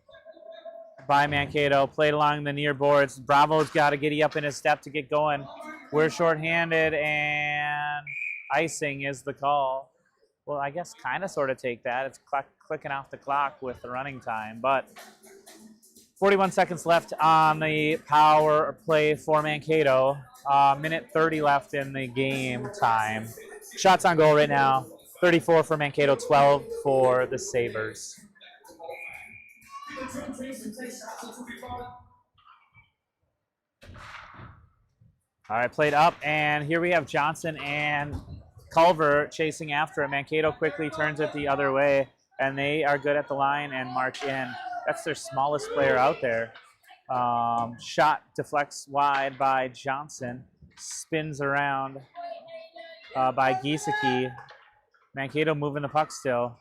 Speaker 1: by Mankato. Played along the near boards. Bravo's got to giddy up in his step to get going. We're shorthanded and icing is the call. Well, I guess kind of sort of take that. It's clicking off the clock with the running time. But 41 seconds left on the power play for Mankato. Minute 30 left in the game time. Shots on goal right now. 34 for Mankato, 12 for the Sabres. All right, played up, and here we have Johnson and Culver chasing after it. Mankato quickly turns it the other way, and they are good at the line and march in. That's their smallest player out there. Shot deflects wide by Johnson. Spins around by Giesecke. Mankato moving the puck still.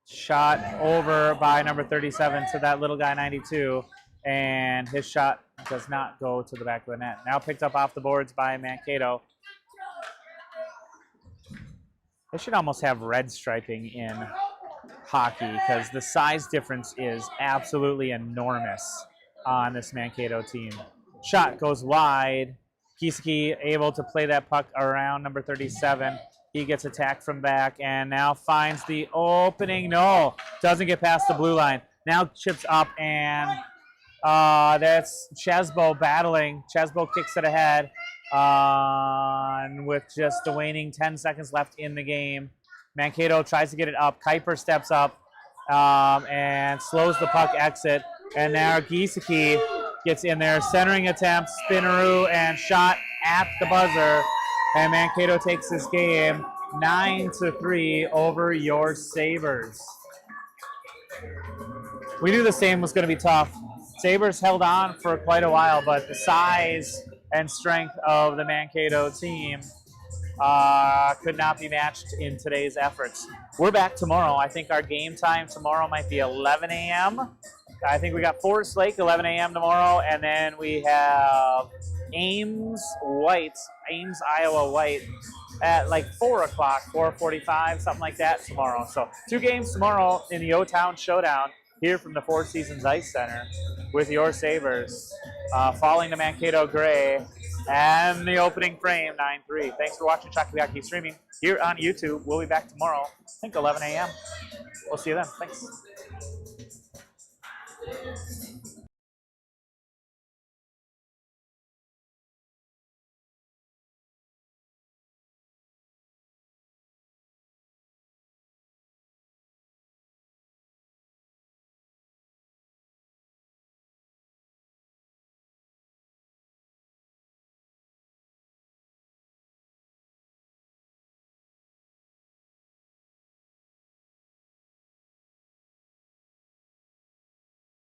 Speaker 1: Shot over by number 37 to that little guy, 92. And his shot does not go to the back of the net. Now picked up off the boards by Mankato. They should almost have red striping in hockey because the size difference is absolutely enormous on this Mankato team. Shot goes wide. Giesecke able to play that puck around number 37. He gets attacked from back and now finds the opening. No, doesn't get past the blue line. Now chips up and that's Chesbo battling. Chesbo kicks it ahead. And with just the waning 10 seconds left in the game, Mankato tries to get it up. Kuiper steps up and slows the puck exit. And now Giesecke gets in there. Centering attempt, spinaroo, and shot at the buzzer. And Mankato takes this game 9-3 over your Sabres. We knew the same was going to be tough. Sabres held on for quite a while, but the size and strength of the Mankato team could not be matched in today's efforts. We're back tomorrow. I think our game time tomorrow might be 11 a.m. I think we got Forest Lake, 11 a.m. tomorrow, and then we have Ames, Iowa White at like 4 o'clock, 4:45, something like that tomorrow. So 2 games tomorrow in the O-Town Showdown here from the Four Seasons Ice Center with your Sabres falling to Mankato Gray and the opening frame, 9-3. Thanks for watching Chalky Hockey streaming here on YouTube. We'll be back tomorrow, I think 11 a.m. We'll see you then. Thanks.